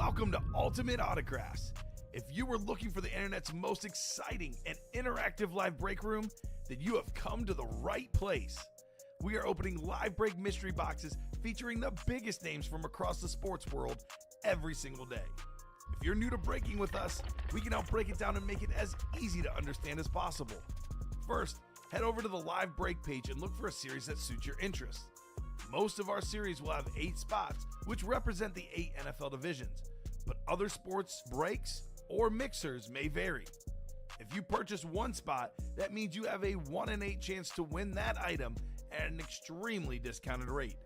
Welcome to Ultimate Autographs. If you were looking for the internet's most exciting and interactive live break room, then you have come to the right place. We are opening live break mystery boxes featuring the biggest names from across the sports world every single day. If you're new to breaking with us, we can help break it down and make it as easy to understand as possible. First, head over to the live break page and look for a series that suits your interests. Most of our series will have 8 spots, which represent the 8 NFL divisions, but other sports breaks or mixers may vary. If you purchase one spot, that means you have a 1 in 8 chance to win that item at an extremely discounted rate.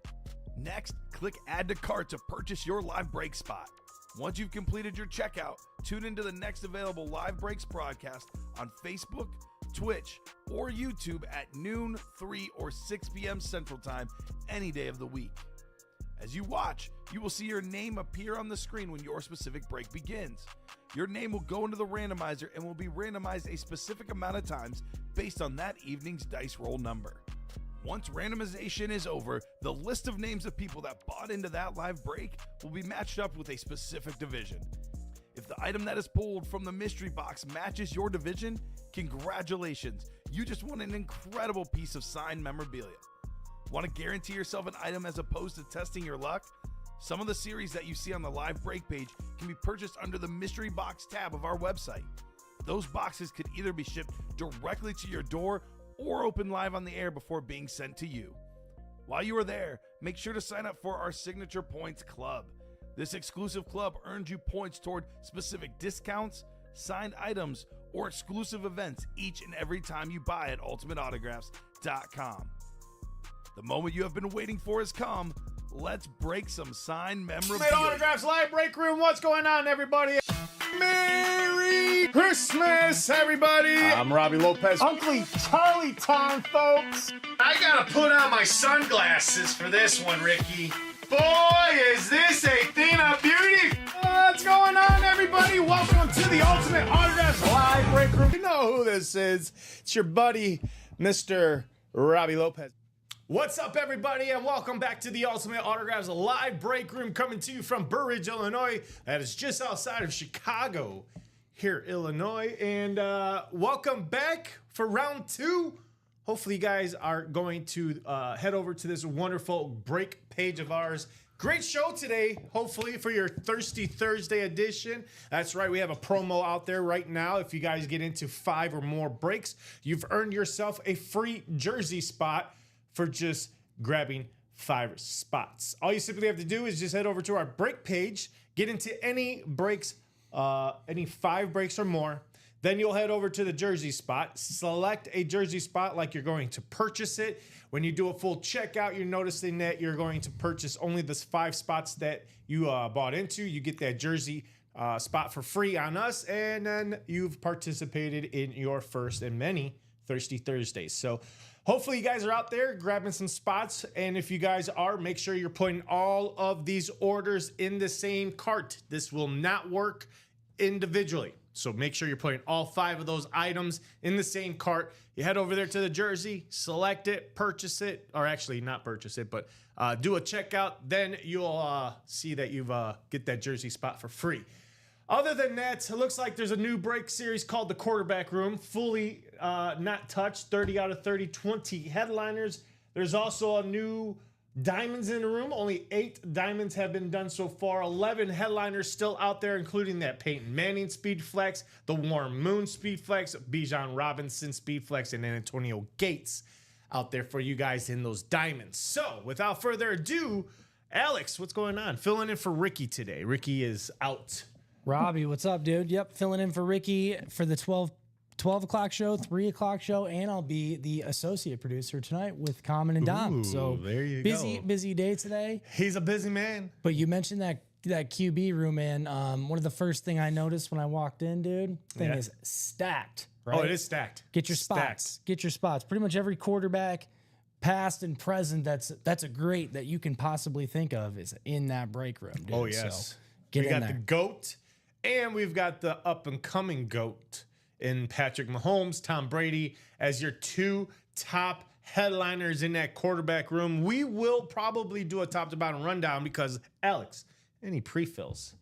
Next, click Add to Cart to purchase your live break spot. Once you've completed your checkout, tune into the next available live breaks broadcast on Facebook, Twitch, or YouTube at noon, 3, or 6 p.m. Central Time any day of the week. As you watch, you will see your name appear on the screen when your specific break begins. Your name will go into the randomizer and will be randomized a specific amount of times based on that evening's dice roll number. Once randomization is over, the list of names of people that bought into that live break will be matched up with a specific division. If the item that is pulled from the mystery box matches your division, congratulations, you just won an incredible piece of signed memorabilia. Want to guarantee yourself an item as opposed to testing your luck? Some of the series that you see on the live break page can be purchased under the mystery box tab of our website. Those boxes could either be shipped directly to your door or open live on the air before being sent to you. While you are there, make sure to sign up for our Signature Points Club. This exclusive club earns you points toward specific discounts, signed items, or exclusive events each and every time you buy at ultimateautographs.com. The moment you have been waiting for has come. Let's break some signed memorabilia. Ultimate Autographs Live Break Room. What's going on, everybody? Merry Christmas, everybody. I'm Robbie Lopez. Uncle Charlie time, folks. I gotta put on my sunglasses for this one, Ricky. Boy, is this a thing of beauty! What's going on, everybody? Welcome to the Ultimate Autographs Live Break Room. You know who this is. It's your buddy, Mr. Robbie Lopez. What's up, everybody, and welcome back to the Ultimate Autographs Live Break Room, coming to you from Burr Ridge, Illinois. That is just outside of Chicago, here, Illinois. And welcome back for round 2. Hopefully, you guys are going to head over to this wonderful break page of ours. Great show today, hopefully, for your Thirsty Thursday edition. That's right, we have a promo out there right now. If you guys get into 5 or more breaks, you've earned yourself a free jersey spot for just grabbing 5 spots. All you simply have to do is just head over to our break page, get into any breaks, any 5 breaks or more. Then you'll head over to the jersey spot, select a jersey spot like you're going to purchase it. When you do a full checkout, you're noticing that you're going to purchase only the 5 spots that you bought into. You get that jersey spot for free on us, and then you've participated in your first and many Thirsty Thursdays. So hopefully you guys are out there grabbing some spots, and if you guys are, make sure you're putting all of these orders in the same cart. This will not work individually. So make sure you're putting all 5 of those items in the same cart. You head over there to the jersey, select it, purchase it, or actually not purchase it, but do a checkout. Then you'll see that you've get that jersey spot for free. Other than that, it looks like there's a new break series called the Quarterback Room, fully not touched, 30 out of 30, 20 headliners. There's also a new Diamonds in the Room. Only 8 diamonds have been done so far. 11 headliners still out there, including that Peyton Manning Speed Flex, the Warren Moon Speed Flex, Bijan Robinson Speed Flex, and then Antonio Gates out there for you guys in those diamonds. So, without further ado, Alex, what's going on? Filling in for Ricky today. Ricky is out. Robbie, what's up, dude? Yep, filling in for Ricky for the 12 o'clock show, 3 o'clock show, and I'll be the associate producer tonight with Common and Dom. Ooh, so there you busy, go. Busy day today. He's a busy man. But you mentioned that QB room, man. One of the first thing I noticed when I walked in, dude, thing is stacked. Right? Oh, it is stacked. Get your spots. Stacked. Get your spots. Pretty much every quarterback, past and present, that's a great that you can possibly think of is in that break room, dude. Oh, yes. So get we in got there. the GOAT, and we've got the up-and-coming GOAT in Patrick Mahomes, Tom Brady, as your 2 top headliners in that quarterback room. We will probably do a top-to-bottom rundown because, Alex, any pre-fills?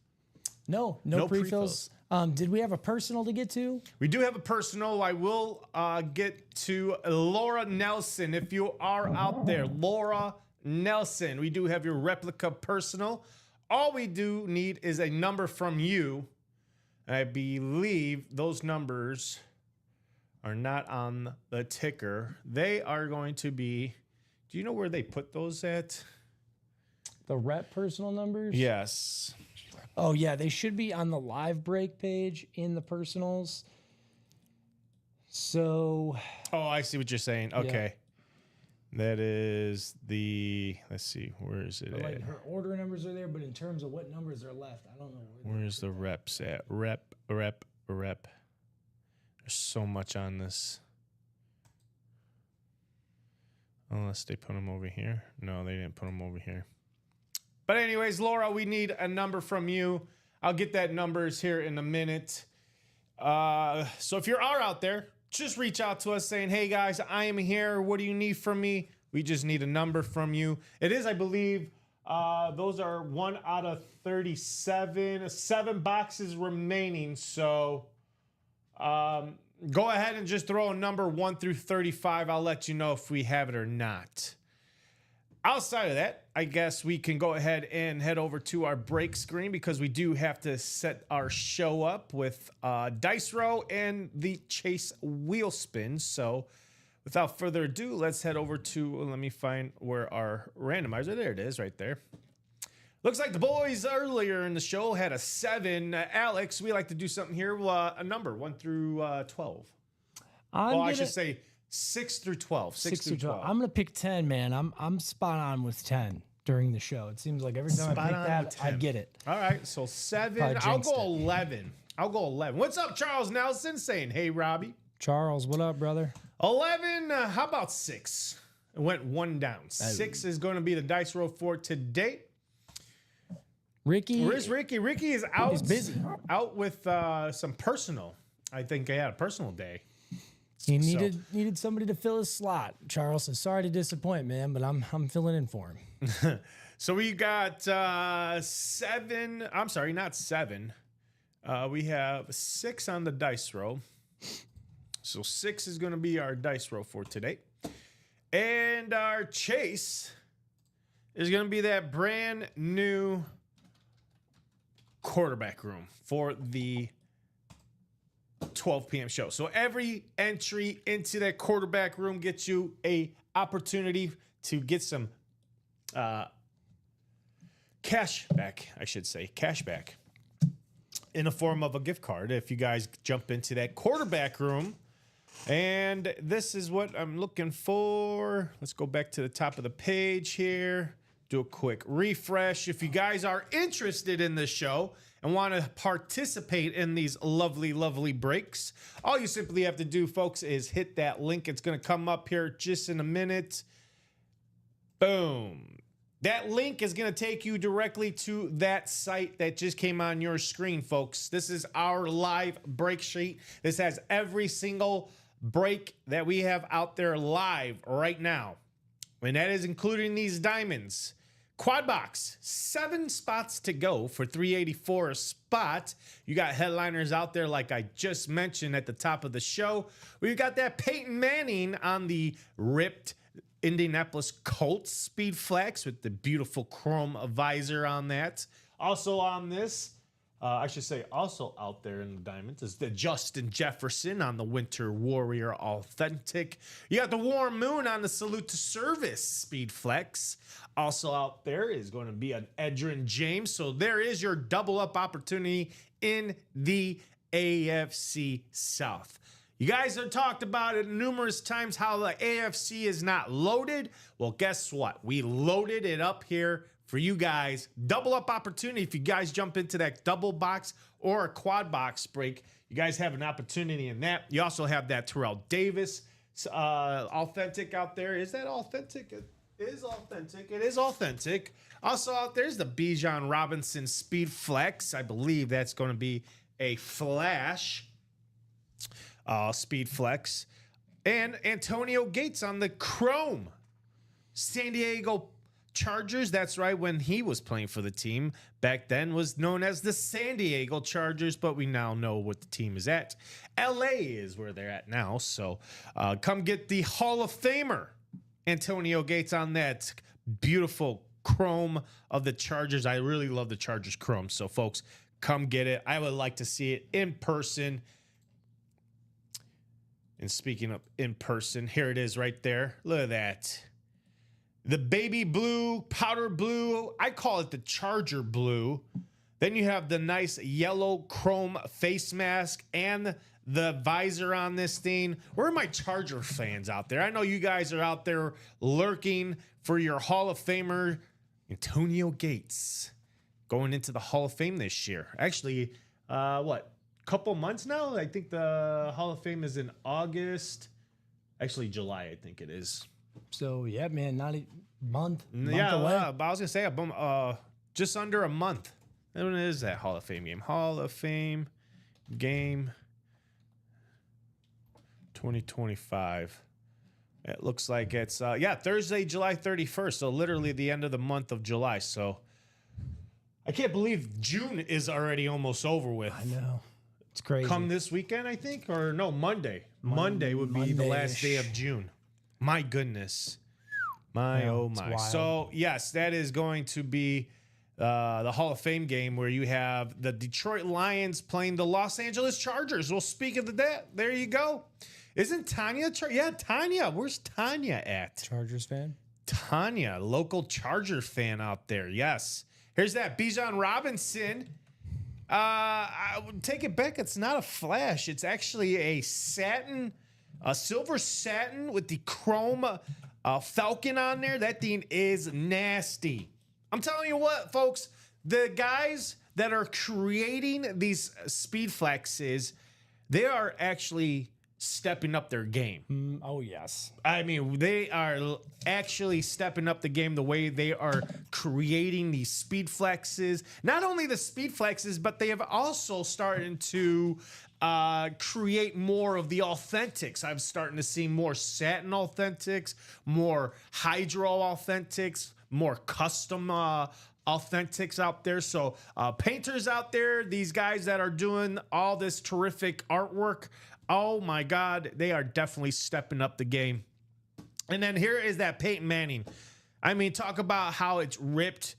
No No pre-fills. Did we have a personal to get to? We do have a personal. I will get to Laura Nelson. If you are out there, Laura Nelson, we do have your replica personal. All we do need is a number from you. I believe those numbers are not on the ticker. They are going to be, do you know where they put those at? The rep personal numbers? Yes. Oh, yeah. They should be on the live break page in the personals. So. Oh, I see what you're saying. Okay. That is the, let's see, where is it at? Like her order numbers are there, but in terms of what numbers are left, I don't know Where's the reps at? Rep. There's so much on this. Unless they put them over here. No, they didn't put them over here. But anyways, Laura, we need a number from you. I'll get that numbers here in a minute. So if you are out there, just reach out to us saying, hey guys, I am here. What do you need from me? We just need a number from you. It is, I believe, those are 1 out of 37, 7 boxes remaining. So go ahead and just throw a number 1 through 35. I'll let you know if we have it or not. Outside of that, I guess we can go ahead and head over to our break screen because we do have to set our show up with Dice Row and the Chase Wheel Spin. So without further ado, let's head over to, let me find where our randomizer, there it is right there. Looks like the boys earlier in the show had a 7. Alex, we like to do something here, a number 1 through 12. I should say 6 through 12. 6 through 12. I'm gonna pick 10, man. I'm spot on with 10 during the show. It seems like every time I pick that, I get it. All right, so 7. I'll go 11. I'll go 11. What's up, Charles Nelson? Saying, hey, Robbie. Charles, what up, brother? 11. How about 6? It went 1 down. 6 is going to be the Dice Roll for today. Ricky. Where's Ricky? Ricky is out. He's busy. Out with some personal. I think he had a personal day. He needed somebody to fill his slot. Charles says, sorry to disappoint, man, but I'm filling in for him. So we got 7. I'm sorry, not 7. We have 6 on the dice roll. So 6 is going to be our dice roll for today. And our chase is going to be that brand new quarterback room for the 12 p.m. show. So every entry into that quarterback room gets you a opportunity to get some cash back, I should say, cash back in the form of a gift card if you guys jump into that quarterback room. And this is what I'm looking for. Let's go back to the top of the page here. Do a quick refresh. If you guys are interested in this show and want to participate in these lovely, lovely breaks, all you simply have to do, folks, is hit that link. It's going to come up here just in a minute. Boom. That link is going to take you directly to that site that just came on your screen, folks. This is our live break sheet. This has every single break that we have out there live right now. And that is including these diamonds. Quad box, 7 spots to go for $384 a spot. You got headliners out there like I just mentioned at the top of the show. We've got that Peyton Manning on the ripped Indianapolis Colts Speed Flex with the beautiful chrome visor on that. Also on this, I should say also out there in the diamonds is the Justin Jefferson on the Winter Warrior Authentic. You got the Warm Moon on the Salute to Service Speed Flex. Also out there is going to be an Edgerrin James. So there is your double up opportunity in the AFC South. You guys have talked about it numerous times how the AFC is not loaded. Well, guess what? We loaded it up here for you guys. Double up opportunity. If you guys jump into that double box or a quad box break, you guys have an opportunity in that. You also have that Terrell Davis authentic out there. Is that authentic? It is authentic. It is authentic. Also out there's the Bijan Robinson Speed Flex. I believe that's going to be a flash Speed Flex. And Antonio Gates on the Chrome San Diego Chargers. That's right, when he was playing for the team. Back then was known as the San Diego Chargers, but we now know what the team is at. LA is where they're at now. So come get the Hall of Famer Antonio Gates on that beautiful chrome of the Chargers. I really love the Chargers chrome. So folks, come get it. I would like to see it in person. And speaking of in person, here it is right there. Look at that. The baby blue, powder blue. I call it the Charger blue. Then you have the nice yellow chrome face mask and the visor on this thing. Where are my Charger fans out there? I know you guys are out there lurking for your Hall of Famer, Antonio Gates, going into the Hall of Fame this year. Actually, couple months now? I think the Hall of Fame is in August. Actually, July, I think it is. So yeah, man, not a month away. But I was gonna say just under a month. When is that Hall of Fame game? Hall of Fame game 2025. It looks like it's Thursday, July 31st. So literally the end of the month of July. So I can't believe June is already almost over with. I know. It's crazy. Come this weekend, I think, or no, Monday. Monday would be the last day of June. My goodness. Oh my. So, yes, that is going to be the Hall of Fame game where you have the Detroit Lions playing the Los Angeles Chargers. Well, speaking of that, there you go. Isn't Tanya? Tanya. Where's Tanya at? Chargers fan? Tanya, local Charger fan out there. Yes. Here's that Bijan Robinson. I would take it back. It's not a flash. It's actually a silver satin with the chrome falcon on there. That thing is nasty. I'm telling you what, folks, the guys that are creating these speed flexes, they are actually stepping up their game. Oh, yes. I mean, they are actually stepping up the game the way they are creating these speed flexes. Not only the speed flexes, but they have also started to create more of the authentics. I'm starting to see more satin authentics, more hydro authentics, more custom authentics out there. So painters out there, these guys that are doing all this terrific artwork, oh my God, they are definitely stepping up the game. And then here is that Peyton Manning. I mean, talk about how it's ripped,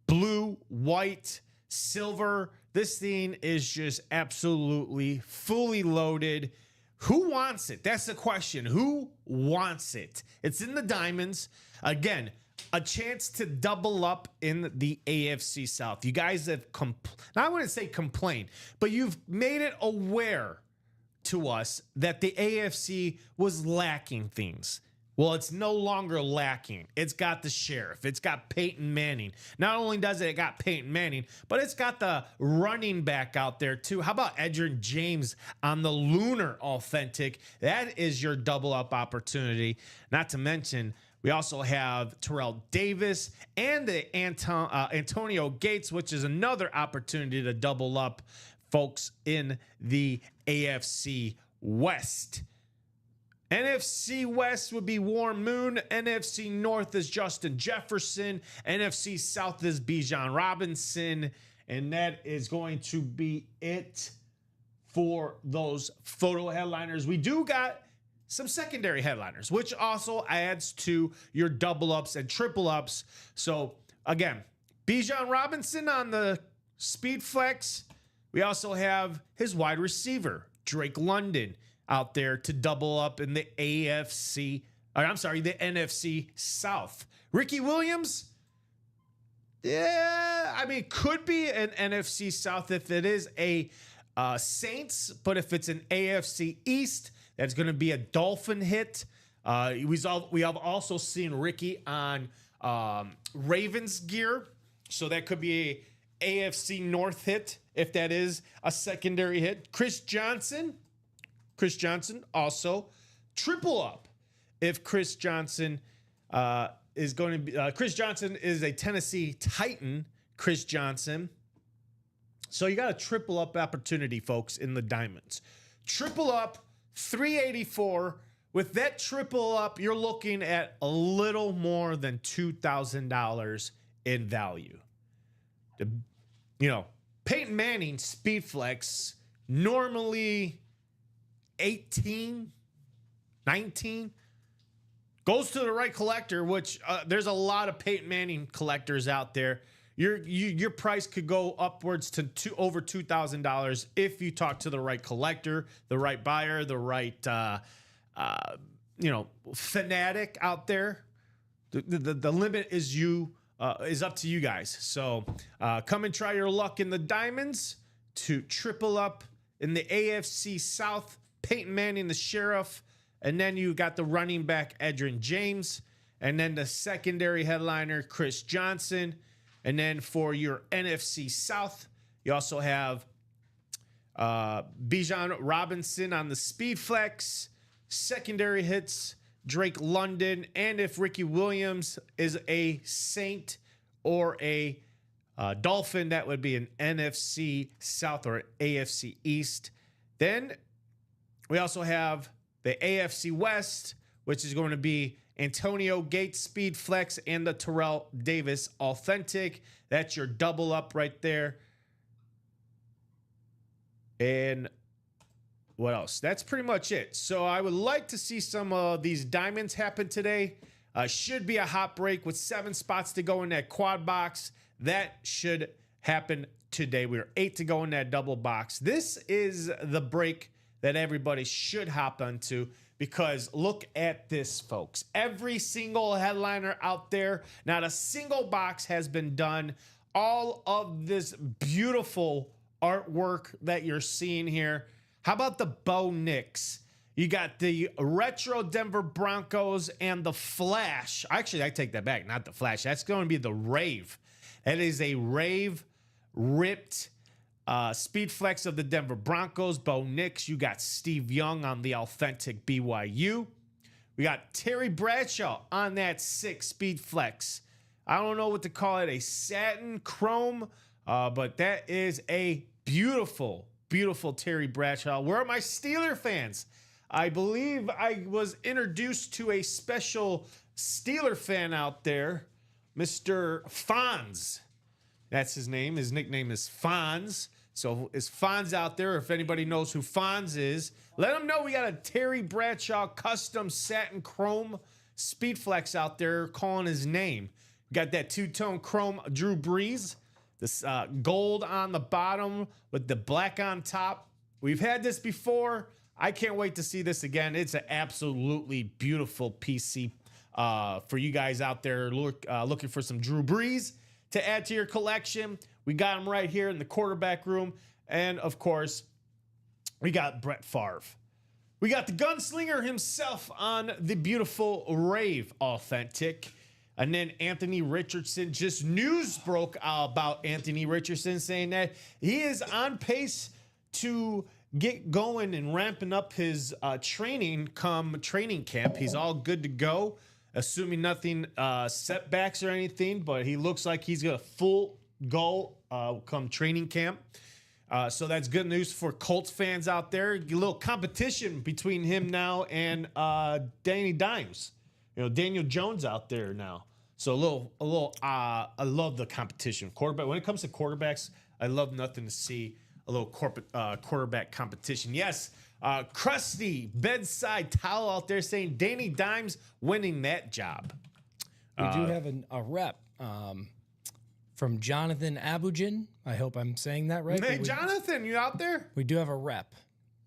blue, white, silver. This thing is just absolutely fully loaded. Who wants it? That's the question. Who wants it? It's in the diamonds. Again, a chance to double up in the AFC South. You guys have, I wouldn't say complained, but you've made it aware to us that the AFC was lacking things. Well, it's no longer lacking. It's got the sheriff. It's got Peyton Manning. Not only does it got Peyton Manning, but it's got the running back out there too. How about Edgerrin James on the Lunar Authentic? That is your double up opportunity. Not to mention, we also have Terrell Davis and the Antonio Gates, which is another opportunity to double up, folks, in the AFC West. NFC West would be Warren Moon. NFC North is Justin Jefferson. NFC South is Bijan Robinson. And that is going to be it for those photo headliners. We do got some secondary headliners, which also adds to your double ups and triple ups. So again, Bijan Robinson on the speed flex. We also have his wide receiver, Drake London, out there to double up in the the NFC South. Ricky Williams, yeah, I mean, could be an NFC South if it is a Saints, but if it's an AFC East, that's going to be a Dolphin hit. We have also seen Ricky on Ravens gear, so that could be a AFC North hit if that is a secondary hit. Chris Johnson also triple up if Chris Johnson is going to be Chris Johnson is a Tennessee Titan. Chris Johnson. So you got a triple up opportunity, folks, in the diamonds. Triple up 384 with that triple up, you're looking at a little more than $2,000 in value. Peyton Manning Speed Flex, normally 18, 19, goes to the right collector, which there's a lot of Peyton Manning collectors out there. Your price could go upwards to over $2,000 if you talk to the right collector, the right buyer, the right fanatic out there. The limit is up to you guys. So come and try your luck in the diamonds to triple up in the AFC South. Peyton Manning, the Sheriff, and then you got the running back Edgerrin James, and then the secondary headliner Chris Johnson. And then for your NFC South, you also have Bijan Robinson on the Speed Flex, secondary hits, Drake London, and if Ricky Williams is a Saint or a Dolphin, that would be an NFC South or AFC East. Then we also have the AFC West, which is going to be Antonio Gates Speed Flex and the Terrell Davis Authentic. That's your double up right there. And what else? That's pretty much it. So I would like to see some of these diamonds happen today. Should be a hot break with 7 spots to go in that quad box. That should happen today. We're 8 to go in that double box. This is the break that everybody should hop onto, because look at this, folks. Every single headliner out there, not a single box has been done. All of this beautiful artwork that you're seeing here. How about the Bo Nix? You got the retro Denver Broncos and the Flash. Actually, I take that back. Not the Flash. That's going to be the Rave. That is a Rave ripped Speed Flex of the Denver Broncos. Bo Nix. You got Steve Young on the Authentic BYU. We got Terry Bradshaw on that 6 Speed Flex. I don't know what to call it. A satin chrome. But that is a beautiful, beautiful Terry Bradshaw. Where are my Steeler fans? I believe I was introduced to a special Steeler fan out there, Mr. Fonz. That's his name. His nickname is Fonz. So is Fonz out there? If anybody knows who Fonz is, let him know we got a Terry Bradshaw custom satin chrome Speed Flex out there calling his name. We got that two-tone chrome Drew Brees. This gold on the bottom with the black on top. We've had this before. I can't wait to see this again. It's an absolutely beautiful PC for you guys out there looking for some Drew Brees to add to your collection. We got him right here in the quarterback room. And, of course, we got Brett Favre. We got the gunslinger himself on the beautiful Rave Authentic. And then Anthony Richardson, just news broke about Anthony Richardson saying that he is on pace to get going and ramping up his training come training camp. He's all good to go, assuming nothing setbacks or anything, but he looks like he's got a full go come training camp. So that's good news for Colts fans out there. A little competition between him now and Danny Dimes. Daniel Jones out there now. So a little. I love the competition. Quarterback. When it comes to quarterbacks, I love nothing to see a little quarterback competition. Yes, crusty bedside towel out there saying Danny Dimes winning that job. We do have a rep from Jonathan Abugin. I hope I'm saying that right. Hey, Jonathan, you out there? We do have a rep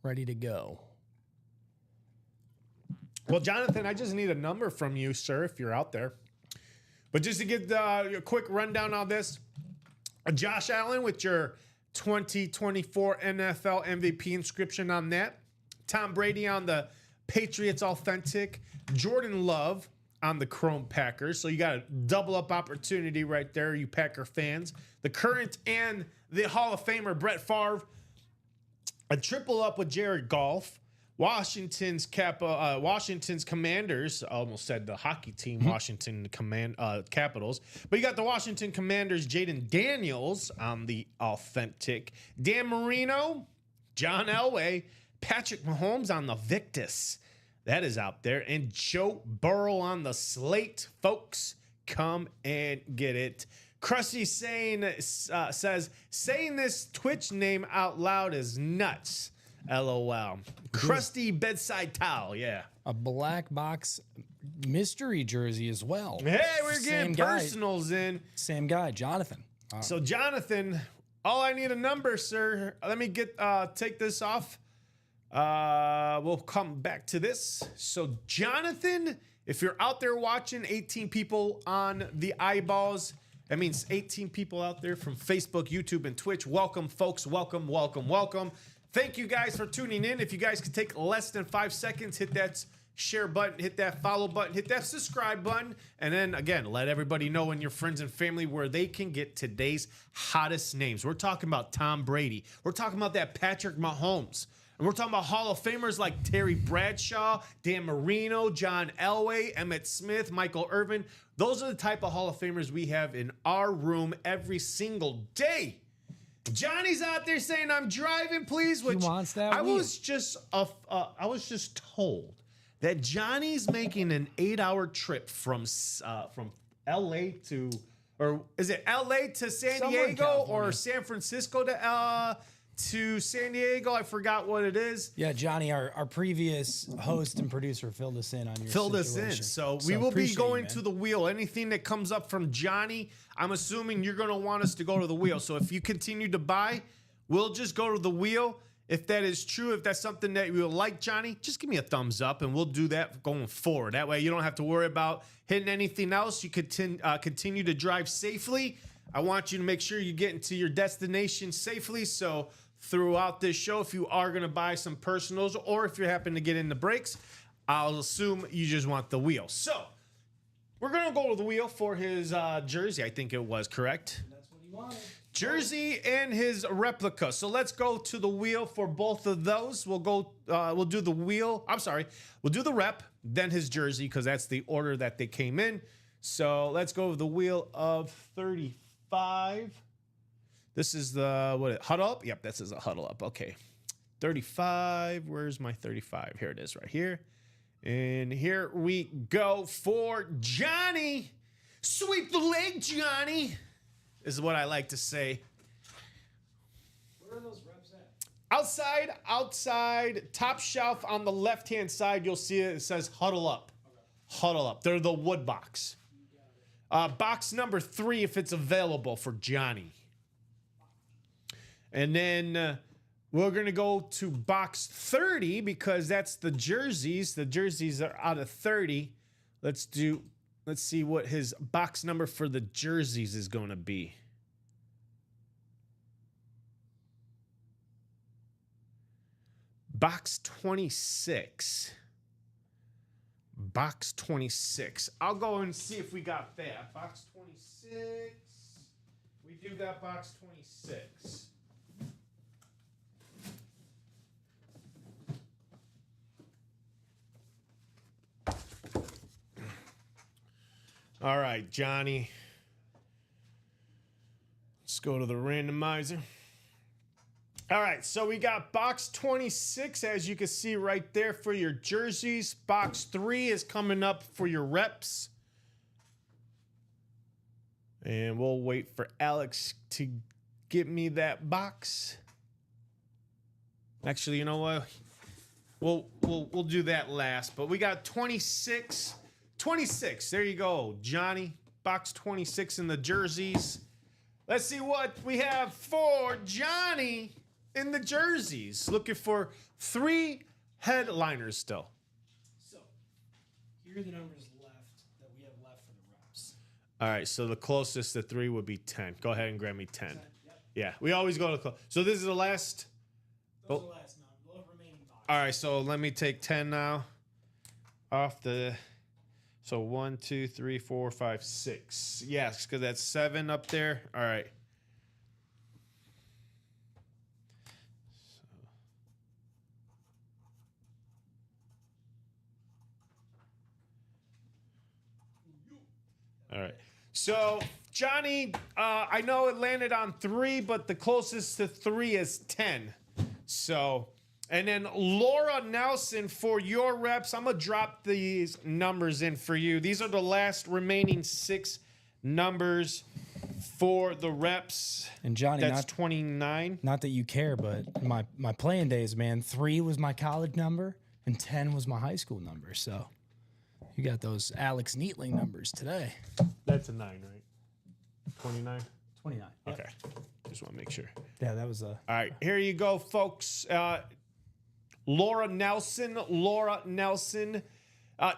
ready to go. Well, Jonathan, I just need a number from you, sir, if you're out there. But just to get a quick rundown on this, Josh Allen with your 2024 NFL MVP inscription on that. Tom Brady on the Patriots Authentic. Jordan Love on the Chrome Packers. So you got a double up opportunity right there, you Packer fans. The current and the Hall of Famer Brett Favre. A triple up with Jared Goff. Washington's Commanders, I almost said the hockey team, Washington Capitals. But you got the Washington Commanders, Jaden Daniels on the Authentic. Dan Marino, John Elway, Patrick Mahomes on the Victus. That is out there. And Joe Burrow on the slate, folks. Come and get it. Krusty says, saying this Twitch name out loud is nuts. LOL. Krusty bedside towel, yeah. A black box mystery jersey as well. Hey, we're Same getting guy. personals in. Same guy, Jonathan. So Jonathan, all I need a number, sir. Let me take this off. We'll come back to this. So Jonathan, if you're out there watching, 18 people on the eyeballs. That means 18 people out there from Facebook, YouTube, and Twitch. Welcome, folks. Welcome, welcome, welcome. Thank you guys for tuning in. If you guys could take less than 5 seconds, hit that share button, hit that follow button, hit that subscribe button, and then again, let everybody know and your friends and family where they can get today's hottest names. We're talking about Tom Brady. We're talking about that Patrick Mahomes. And we're talking about Hall of Famers like Terry Bradshaw, Dan Marino, John Elway, Emmitt Smith, Michael Irvin. Those are the type of Hall of Famers we have in our room every single day. Johnny's out there saying, "I'm driving, please." Which wants that I wheel. was just told that Johnny's making an 8-hour trip from LA to, or is it LA to San Somewhere in Diego California. or San Francisco to San Diego? I forgot what it is. Yeah, Johnny, our previous host and producer filled us in on your Filled us in. situation. So we will be appreciate you, going man. to the wheel. Anything that comes up from Johnny, I'm assuming you're going to want us to go to the wheel. So if you continue to buy, we'll just go to the wheel. If that is true, if that's something that you like, Johnny, just give me a thumbs up and we'll do that going forward. That way you don't have to worry about hitting anything else. You continue to drive safely. I want you to make sure you get into your destination safely. So throughout this show, if you are going to buy some personals or if you happen to get in the brakes, I'll assume you just want the wheel. So we're going to go to the wheel for his jersey, I think it was, correct? That's what he wanted. Jersey and his replica. So let's go to the wheel for both of those. We'll do the wheel. I'm sorry. We'll do the rep, then his jersey, because that's the order that they came in. So let's go with the wheel of 35. This is the, huddle up? Yep, this is a huddle up. Okay. 35. Where's my 35? Here it is right here. And here we go for Johnny. Sweep the leg, Johnny. Is what I like to say. Where are those reps at? Outside, top shelf on the left-hand side, you'll see it. It says huddle up. Okay. Huddle up. They're the wood box. Box number 3, if it's available for Johnny. And then we're going to go to box 30 because that's the jerseys. The jerseys are out of 30. Let's see what his box number for the jerseys is going to be. Box 26. Box 26. I'll go and see if we got that. Box 26. We do got box 26. All right, Johnny. Let's go to the randomizer. All right, so we got box 26, as you can see right there for your jerseys. Box 3 is coming up for your reps. And we'll wait for Alex to get me that box. Actually, you know what? We'll do that last. But we got 26. 26. There you go, Johnny. Box 26 in the jerseys. Let's see what we have for Johnny in the jerseys. Looking for 3 headliners still. So, here are the numbers left that we have left for the reps. All right, so the closest to 3 would be 10. Go ahead and grab me 10. Yep. Yeah, we always go to close. So this is the last. Those are the last remaining boxes. All right, so let me take 10 now off the. So 1, 2, 3, 4, 5, 6. Yes, because that's 7 up there. All right. All right. So Johnny, I know it landed on 3, but the closest to 3 is 10. So And then Laura Nelson for your reps. I'm going to drop these numbers in for you. These are the last remaining 6 numbers for the reps. And Johnny, That's 29. not that you care, but my playing days, man, 3 was my college number and 10 was my high school number. So you got those Alex Neatling numbers today. That's a 9, right? 29? 29. Okay. Just want to make sure. Yeah, that was a. All right, here you go, folks. Laura Nelson,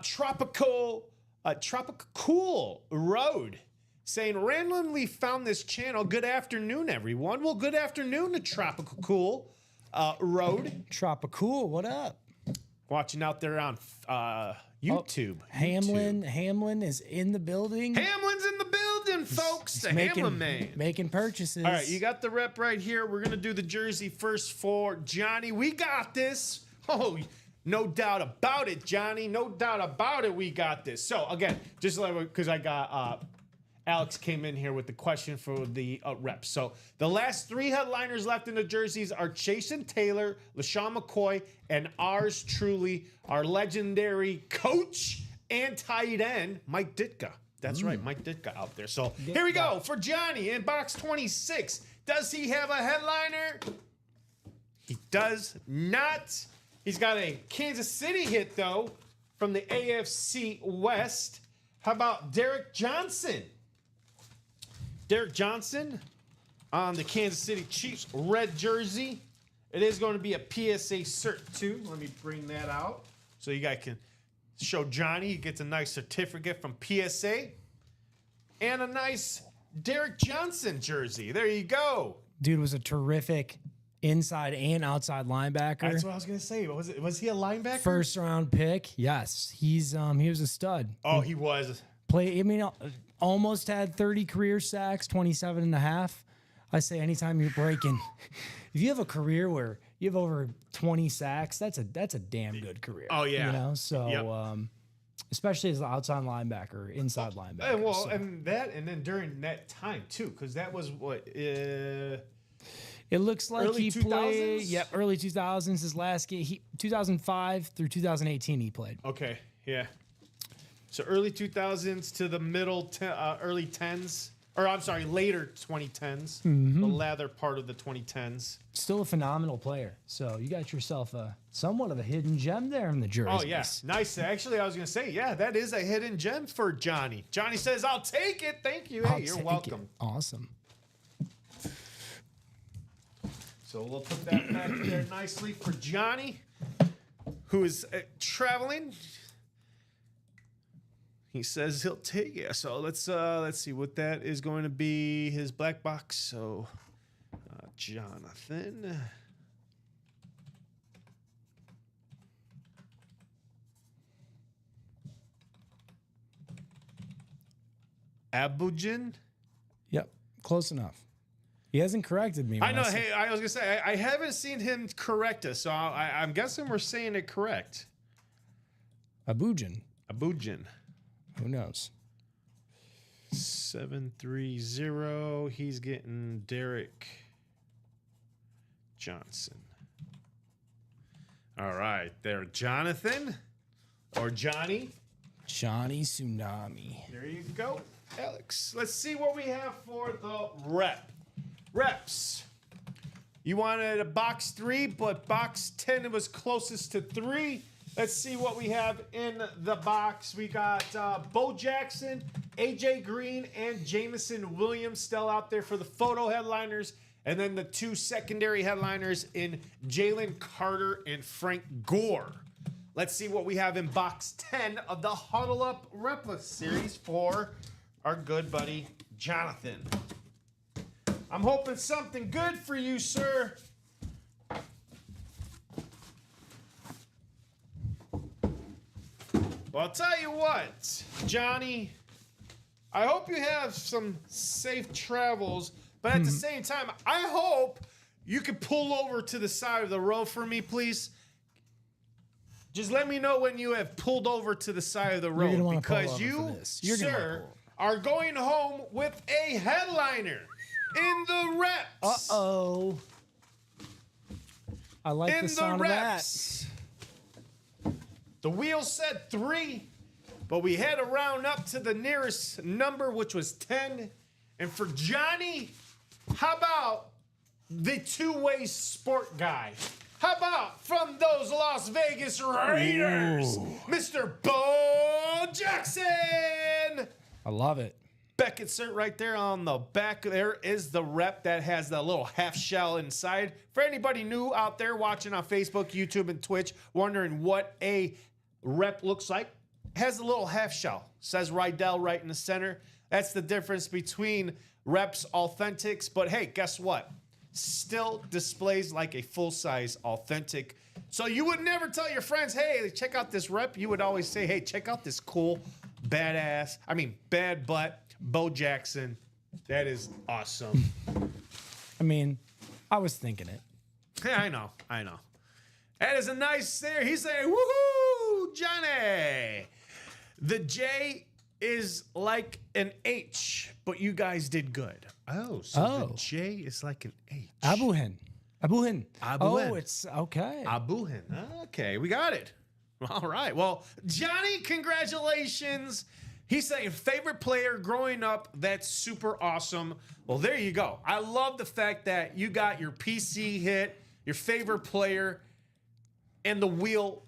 Tropical Cool Road, saying randomly found this channel. Good afternoon, everyone. Well, good afternoon to Tropical Cool Road. Tropicool, what up? Watching out there on YouTube. Hamlin is in the building. Hamlin's in the building, folks. The Hamlin man. Making purchases. All right, you got the rep right here. We're going to do the jersey first for Johnny. We got this. Oh, no doubt about it, Johnny. No doubt about it, we got this. So, again, just because I got Alex came in here with the question for the reps. So, the last 3 headliners left in the jerseys are Jason Taylor, LaShawn McCoy, and ours truly, our legendary coach and tight end, Mike Ditka. That's right, Mike Ditka out there. So here we go for Johnny in box 26. Does he have a headliner? He does not. He's got a Kansas City hit, though, from the AFC West. How about Derek Johnson? Derek Johnson on the Kansas City Chiefs red jersey. It is going to be a PSA cert, too. Let me bring that out so you guys can show Johnny. He gets a nice certificate from PSA and a nice Derek Johnson jersey. There you go. Dude was a terrific inside and outside linebacker. That's what I was going to say. Was he a linebacker? First round pick. Yes. He was a stud. Oh, he was. Almost had 30 career sacks, 27 and a half. I say anytime you're breaking, if you have a career where you have over 20 sacks, that's a damn good career. Oh, yeah. You know, so especially as an outside linebacker, inside linebacker. And, well, so. and then during that time too, because that was what it looks like early he 2000s? played. Yep, early 2000s. His last game, 2005 through 2018, he played. Okay, yeah. So early 2000s to the early 10s. Or I'm sorry, later 2010s. The latter part of the 2010s. Still a phenomenal player. So you got yourself somewhat of a hidden gem there in the jersey. Oh, yeah. Nice. Actually, I was going to say, yeah, that is a hidden gem for Johnny. Johnny says, I'll take it. Thank you. Hey, you're welcome. Awesome. So we'll put that back there nicely for Johnny, who is traveling. He says he'll take it. So let's see what that is going to be. His black box. So Jonathan. Abujin. Yep, close enough. He hasn't corrected me. I know. Hey, I was gonna say I haven't seen him correct us, so I'm guessing we're saying it correct. Abujin. Who knows? 730. He's getting Derek Johnson. All right, there, Jonathan or Johnny. Johnny Tsunami. There you go, Alex. Let's see what we have for the reps. You wanted a box 3, but box 10 was closest to 3. Let's see what we have in the box. We got Bo Jackson, AJ Green, and Jameson Williams still out there for the photo headliners. And then the 2 secondary headliners in Jalen Carter and Frank Gore. Let's see what we have in box 10 of the Huddle Up Replica series for our good buddy Jonathan. I'm hoping something good for you, sir. Well, I'll tell you what, Johnny, I hope you have some safe travels, but at the same time, I hope you could pull over to the side of the road for me, please. Just let me know when you have pulled over to the side of the road, because you, sir, are going home with a headliner in the reps. Uh-oh. I like in the the sound of that. reps. The wheel said 3, but we had to round up to the nearest number, which was 10. And for Johnny, how about the two-way sport guy? How about from those Las Vegas Raiders, Mr. Bo Jackson? I love it. Beckett cert right there on the back. There is the rep that has the little half shell inside. For anybody new out there watching on Facebook, YouTube, and Twitch, wondering what a rep looks like, has a little half shell. Says Rydell right in the center. That's the difference between reps authentics. But hey, guess what? Still displays like a full-size authentic. So you would never tell your friends, hey, check out this rep. You would always say, hey, check out this cool, bad butt, Bo Jackson. That is awesome. I mean, I was thinking it. Yeah, I know. That is a nice there. He's saying, woohoo, Johnny. The J is like an H, but you guys did good. Oh, so the J is like an H. Abuhin. Abuhin. Oh, it's okay. Abuhin. Okay, we got it. All right. Well, Johnny, congratulations. He's saying favorite player growing up. That's super awesome. Well, there you go. I love the fact that you got your PC hit, your favorite player, and the wheel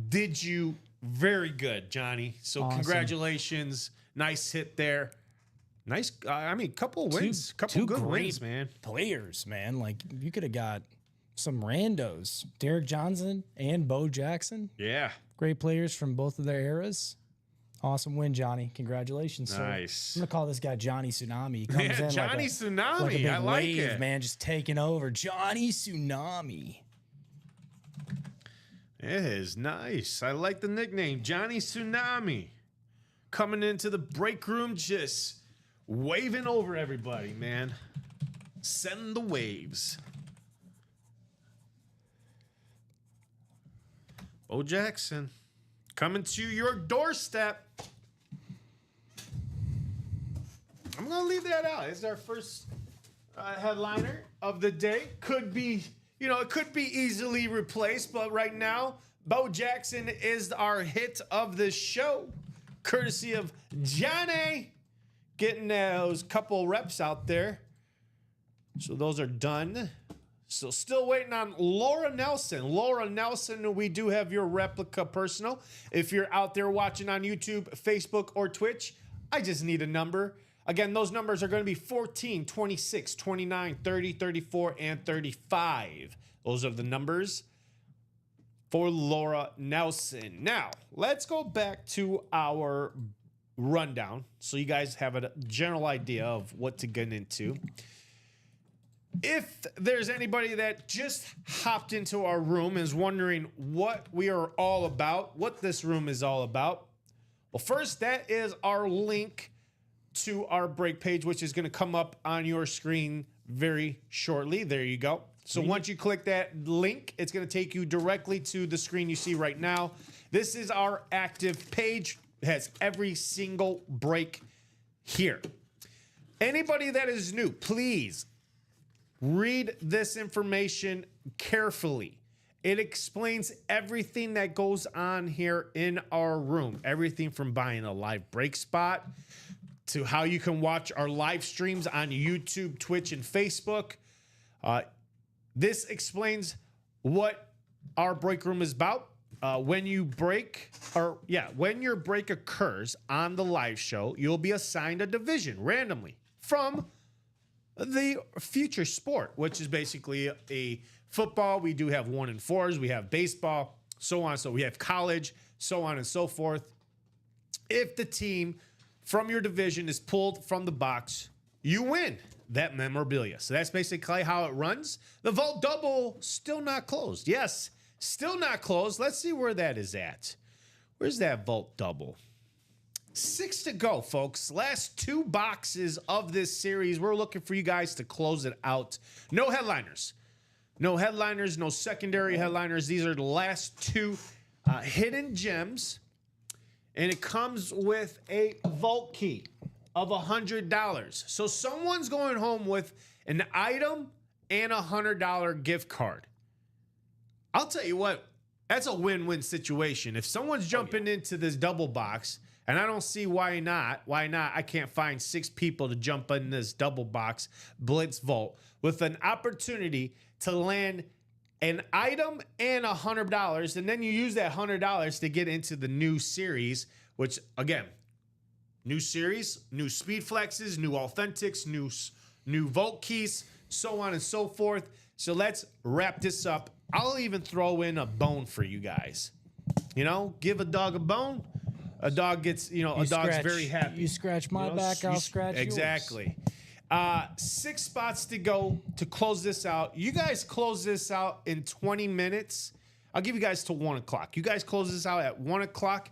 did you very good, Johnny. So Awesome. Congratulations. Nice hit there. Nice. Couple wins. Couple good wins, man. Players, man. Like, you could have got some randos. Derek Johnson and Bo Jackson. Yeah. Great players from both of their eras. Awesome win, Johnny. Congratulations, sir. Nice. I'm going to call this guy Johnny Tsunami. He comes Yeah, in Johnny like Tsunami. a big I like wave, it. man, just taking over. Johnny Tsunami. It is nice. I like the nickname, Johnny Tsunami. Coming into the break room, just waving over everybody, man. Sending the waves. Bo Jackson, coming to your doorstep. I'm going to leave that out. It's our first headliner of the day. Could be, it could be easily replaced, but right now, Bo Jackson is our hit of the show. Courtesy of Johnny getting those couple reps out there. So those are done. So still waiting on Laura Nelson. Laura Nelson, we do have your replica personal. If you're out there watching on YouTube, Facebook, or Twitch, I just need a number. Again, those numbers are going to be 14, 26, 29, 30, 34, and 35. Those are the numbers for Laura Nelson. Now, let's go back to our rundown so you guys have a general idea of what to get into. If there's anybody that just hopped into our room and is wondering what we are all about, what this room is all about, well, first, that is our link to our break page, which is going to come up on your screen very shortly. There you go. So once you click that link, it's going to take you directly to the screen you see right now. This is our active page. It has every single break here. Anybody that is new, please read this information carefully. It explains everything that goes on here in our room. Everything from buying a live break spot to how you can watch our live streams on YouTube, Twitch, and Facebook. This explains what our break room is about. When your break occurs on the live show, you'll be assigned a division randomly from the future sport, which is basically a football. We do have 1 and 4s. We have baseball, so on. So we have college, so on and so forth. If the team from your division is pulled from the box, you win that memorabilia. So that's basically how it runs. The Vault Double still not closed. Yes, still not closed. Let's see where that is at. Where's that Vault Double? 6 to go, folks. Last 2 boxes of this series. We're looking for you guys to close it out. No headliners. No headliners, no secondary headliners. These are the last 2 hidden gems. And it comes with a vault key of $100. So someone's going home with an item and a $100 gift card. I'll tell you what, that's a win-win situation. If someone's jumping into this double box, and I don't see why not, I can't find 6 people to jump in this double box Blitz Vault with an opportunity to land an item and $100, and then you use that $100 to get into the new series, which, again, new series, new speed flexes, new authentics, new vault keys, so on and so forth. So let's wrap this up. I'll even throw in a bone for you guys. You know, give a dog a bone. A dog gets, a dog's very happy. You scratch my back, I'll scratch yours. Exactly. 6 spots to go to close this out. You guys close this out in 20 minutes. I'll give you guys to 1 o'clock. You guys close this out at 1 o'clock.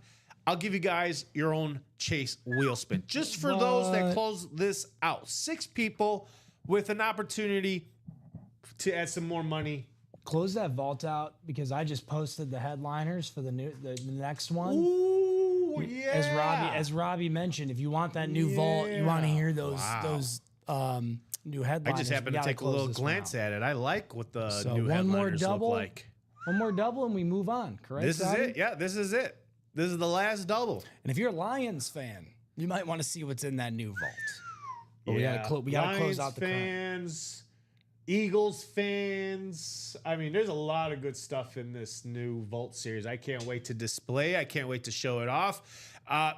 I'll give you guys your own Chase wheel spin. Just for those that close this out. 6 people with an opportunity to add some more money. Close that vault out because I just posted the headliners for the next one. Ooh, yeah. As Robbie mentioned, if you want that new vault, you want to hear those new headliners. I just happened to take a little glance at it. I like what the new one more headliners double, look like. One more double and we move on, correct? This is it. Yeah, this is it. This is the last double. And if you're a Lions fan, you might want to see what's in that new vault. But Yeah. we gotta close out the fans, Eagles fans. I mean, there's a lot of good stuff in this new Vault series. I can't wait to display. I can't wait to show it off.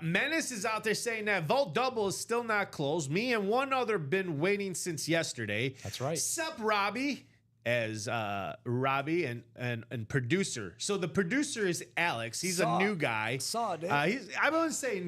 Menace is out there saying that Vault Double is still not closed. Me and one other been waiting since yesterday. That's right. Sup, Robbie, as Robbie and producer. So the producer is Alex. He's a new guy. Dude. I would say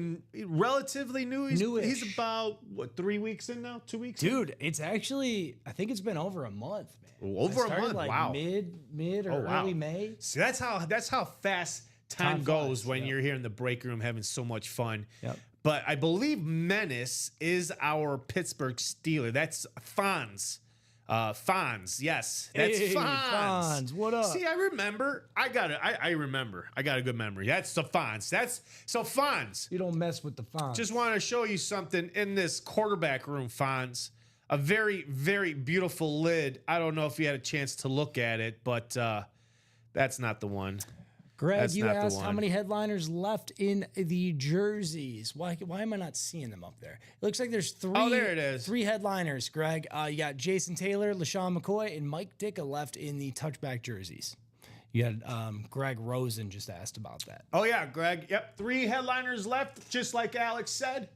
relatively new. Newish. He's about, 3 weeks in now? 2 weeks? Dude, it's actually, I think it's been over a month, man. Over I a started month? like Wow. Mid or wow. early May. See, that's how fast time Time goes flies, when yeah. you're here in the break room having so much fun. Yep. But I believe Menace is our Pittsburgh Steeler. That's Fonz. Fonz, yes. That's Hey, Fonz. Fonz, what up? See, I remember. I remember. I got a good memory. That's the Fonz. So Fonz. You don't mess with the font. Just want to show you something in this quarterback room, Fonz. A very, very beautiful lid. I don't know if you had a chance to look at it, but that's not the one. Greg, That's you not the asked how one. many headliners left in the jerseys. Why am I not seeing them up there? It looks like there's 3. Oh, there it is. 3 headliners, Greg. You got Jason Taylor, LaShawn McCoy, and Mike Ditka left in the touchback jerseys. You had Greg Rosen just asked about that. Oh, yeah, Greg. Yep, 3 headliners left, just like Alex said.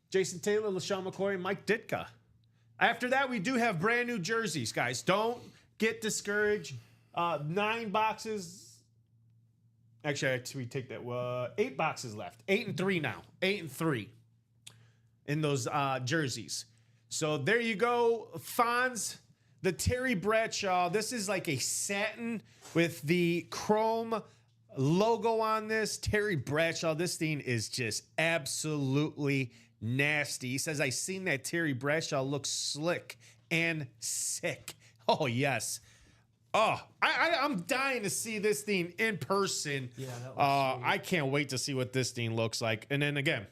Jason Taylor, LaShawn McCoy, and Mike Ditka. After that, we do have brand new jerseys, guys. Don't get discouraged. 9 boxes. Actually, we take that. 8 boxes left. 8 and 3 now. 8 and 3 in those jerseys. So there you go, Fonz. The Terry Bradshaw. This is like a satin with the chrome logo on this. Terry Bradshaw. This thing is just absolutely nasty. He says, I seen that Terry Bradshaw look slick and sick. Oh, yes. Oh, I'm dying to see this thing in person. Yeah, that looks I can't wait to see what this thing looks like. And then again,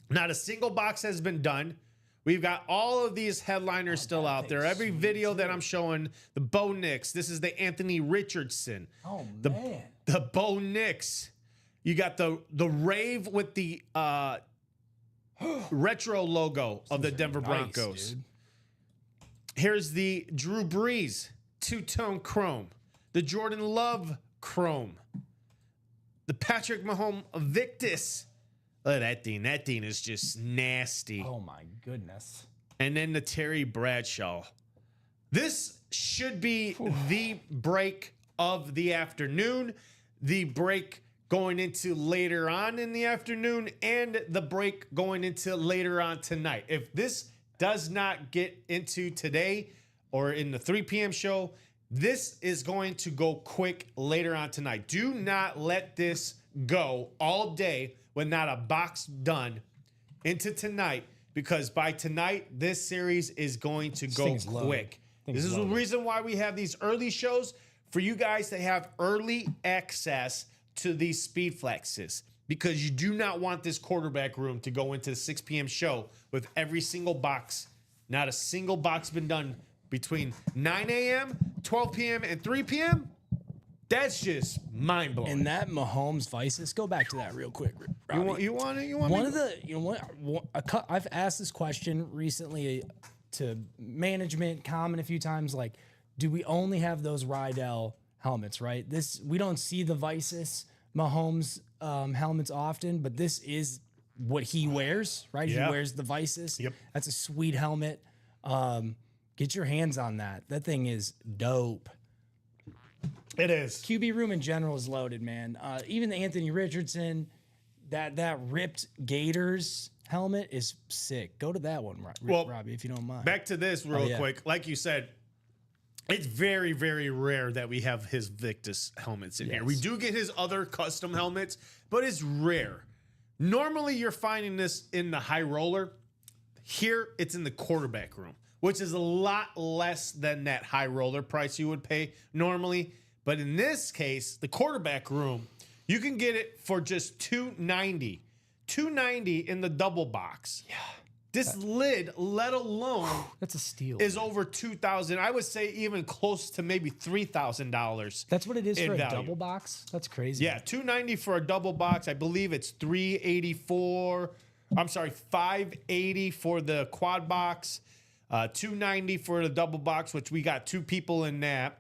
not a single box has been done. We've got all of these headliners still out there. Every video that I'm showing, the Bo Nix. This is the Anthony Richardson. Oh, the, man. The Bo Nix. You got the Rave with the retro logo of the Denver Broncos. Dude. Here's the Drew Brees two-tone chrome, the Jordan Love chrome, the Patrick Mahomes Victus. Look at that thing. That thing is just nasty. Oh, my goodness. And then the Terry Bradshaw. This should be the break of the afternoon, the break going into later on in the afternoon, and the break going into later on tonight. If this does not get into today or in the 3 p.m. show, this is going to go quick later on tonight. Do not let this go all day with not a box done into tonight, because by tonight, this series is going to go thing's loaded. quick. Thing's This is the loaded. reason why we have these early shows, for you guys to have early access to these speed flexes, because you do not want this quarterback room to go into the 6 p.m. show with every single box. Not a single box been done between 9 a.m., 12 p.m., and 3 p.m. That's just mind blowing. And that Mahomes Vices, go back to that real quick, Robbie. you want One of the, you know what, I've asked this question recently to management, Common a few times, like, do we only have those Rydell helmets, right? We don't see the Vices Mahomes helmets often, but this is what he wears, right? Yeah. He wears the Vices. Yep. That's a sweet helmet. Get your hands on that. That thing is dope. It is. QB room in general is loaded, man. Even the Anthony Richardson, that ripped Gators helmet is sick. Go to that one, Robbie, if you don't mind. Back to this real quick. Like you said, it's very, very rare that we have his Victus helmets in here. We do get his other custom helmets, but it's rare. Normally, you're finding this in the high roller. Here, it's in the quarterback room, which is a lot less than that high roller price you would pay normally. But in this case, the quarterback room, you can get it for just $290. $290 in the double box. Yeah. This lid, let alone, that's a steal. Is over $2,000. I would say even close to maybe $3,000. That's what it is for a value. double box. That's crazy. Yeah, $290 for a double box. I believe it's $384. I'm sorry, $580 for the quad box. $290 for the double box, which we got 2 people in that.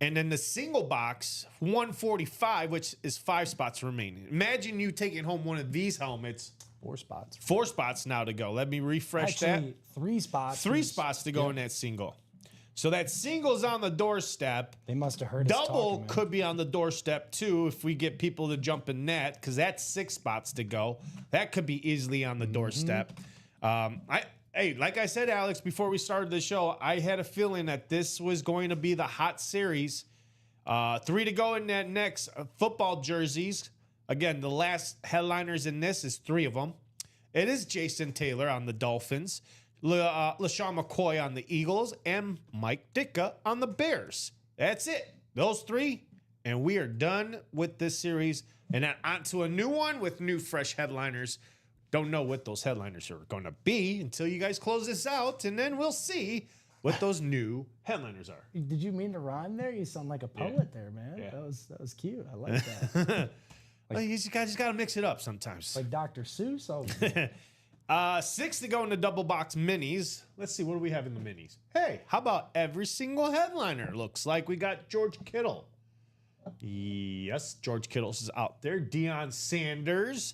And then the single box, $145, which is 5 spots remaining. Imagine you taking home one of these helmets. 4 spots. 4 spots now to go. Let me refresh Actually, that. 3 spots. 3 spots to go in that single. So that single's on the doorstep. They must have heard us Double talking, man. could be on the doorstep too if we get people to jump in that, because that's 6 spots to go. That could be easily on the doorstep. Hey, like I said, Alex, before we started the show, I had a feeling that this was going to be the hot series. 3 to go in that next football jerseys. Again, the last headliners in this is 3 of them. It is Jason Taylor on the Dolphins, LaShawn McCoy on the Eagles, and Mike Ditka on the Bears. That's it. Those 3, and we are done with this series. And then on to a new one with new, fresh headliners. Don't know what those headliners are going to be until you guys close this out, and then we'll see what those new headliners are. Did you mean to rhyme there? You sound like a poet there, man. Yeah. That was cute. I like that. Well, you just got to mix it up sometimes. Like Dr. Seuss. Oh, 6 to go in the double box minis. Let's see, what do we have in the minis? Hey, how about every single headliner? Looks like we got George Kittle. Yes, George Kittle is out there. Deion Sanders,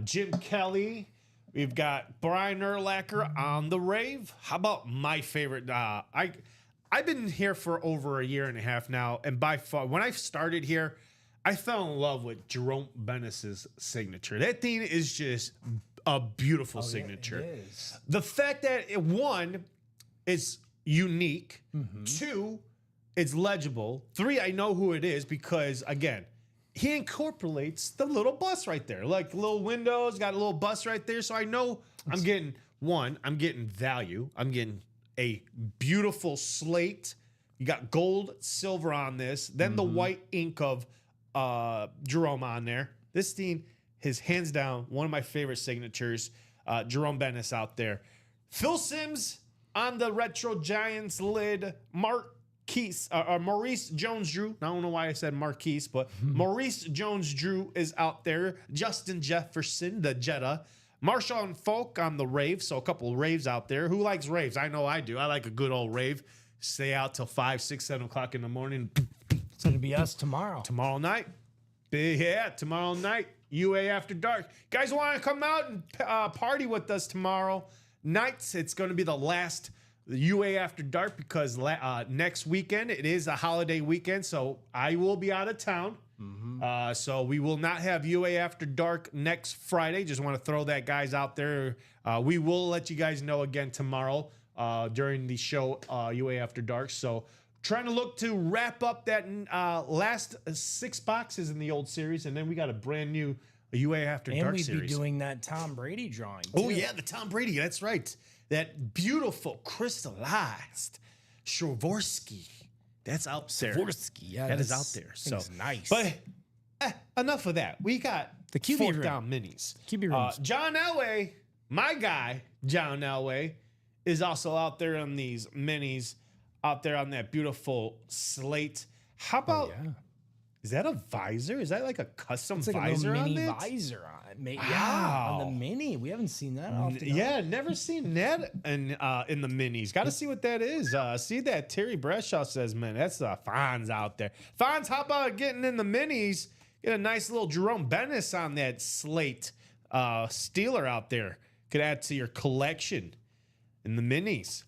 Jim Kelly. We've got Brian Urlacher on the rave. How about my favorite? I've been here for over a year and a half now, and by far, when I started here, I fell in love with Jerome Bennis's signature. That thing is just a beautiful signature. Yeah, it is. The fact that one, it's unique. 2, it's legible. 3, I know who it is because, again, he incorporates the little bus right there. Like little windows, got a little bus right there. So I know I'm getting value. I'm getting a beautiful slate. You got gold, silver on this. Then the white ink of Jerome on there. This thing is hands down one of my favorite signatures. Jerome Bennis out there. Phil Simms on the Retro Giants lid. Maurice Jones-Drew. I don't know why I said Marquise, but Maurice Jones-Drew is out there. Justin Jefferson, the Jetta. Marshawn Falk on the rave. So a couple of raves out there. Who likes raves? I know I do. I like a good old rave. Stay out till 5, 6, 7 o'clock in the morning. it's going to be us tomorrow. Tomorrow night. Yeah, tomorrow night. UA After Dark. Guys want to come out and party with us tomorrow nights? It's going to be the last UA After Dark because next weekend, it is a holiday weekend, so I will be out of town. So we will not have UA After Dark next Friday. Just want to throw that, guys, out there. We will let you guys know again tomorrow during the show UA After Dark. So trying to look to wrap up that last 6 boxes in the old series, and then we got a brand new UA After Dark series. And we'd be doing that Tom Brady drawing, too. Oh, yeah, the Tom Brady. That's right. That beautiful crystallized Swarovski. That's out there. Swarovski, yeah, that is out there. So nice. But enough of that. We got The QB 4th room. down minis. QB rooms. John Elway, my guy, John Elway, is also out there on these minis, out there on that beautiful slate. How about, Yeah. is that a visor? Is that like a custom It's like visor a little on mini it? visor on it. Yeah, Wow. on the Mini. We haven't seen that often. Yeah, never seen that in the minis. Got to see what that is. See that Terry Bradshaw says, man, that's the Fonz out there. Fonz, how about getting in the minis? Get a nice little Jerome Bettis on that slate Steeler out there. Could add to your collection in the minis.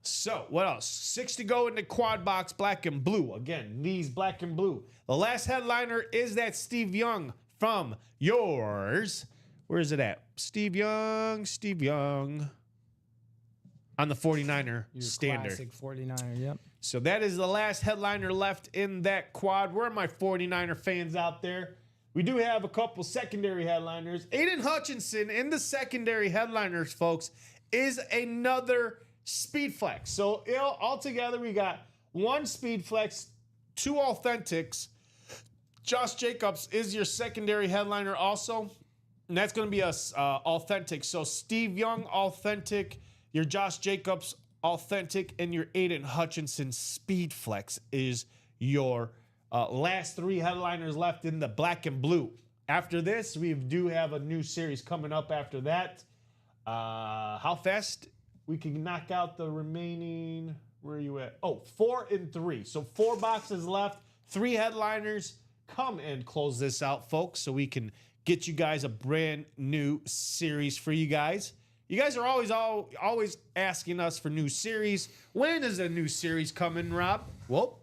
So, what else? 6 to go in the quad box, black and blue. Again, these black and blue. The last headliner is that Steve Young from yours. Where is it at? Steve Young. On the 49er Your standard. classic 49er, yep. So that is the last headliner left in that quad. Where are my 49er fans out there? We do have a couple secondary headliners. Aiden Hutchinson in the secondary headliners, folks, is another Speed Flex. So altogether, we got 1 Speed Flex, 2 Authentics. Josh Jacobs is your secondary headliner also. And that's going to be a Authentic. So Steve Young, Authentic. Your Josh Jacobs, Authentic. And your Aiden Hutchinson Speed Flex is your last 3 headliners left in the black and blue. After this, we do have a new series coming up after that. How fast we can knock out the remaining, where are you at? 4 and 3. So 4 boxes left, 3 headliners. Come and close this out, folks, so we can get you guys a brand new series for you guys. You guys are always asking us for new series. When is a new series coming, Rob? Well,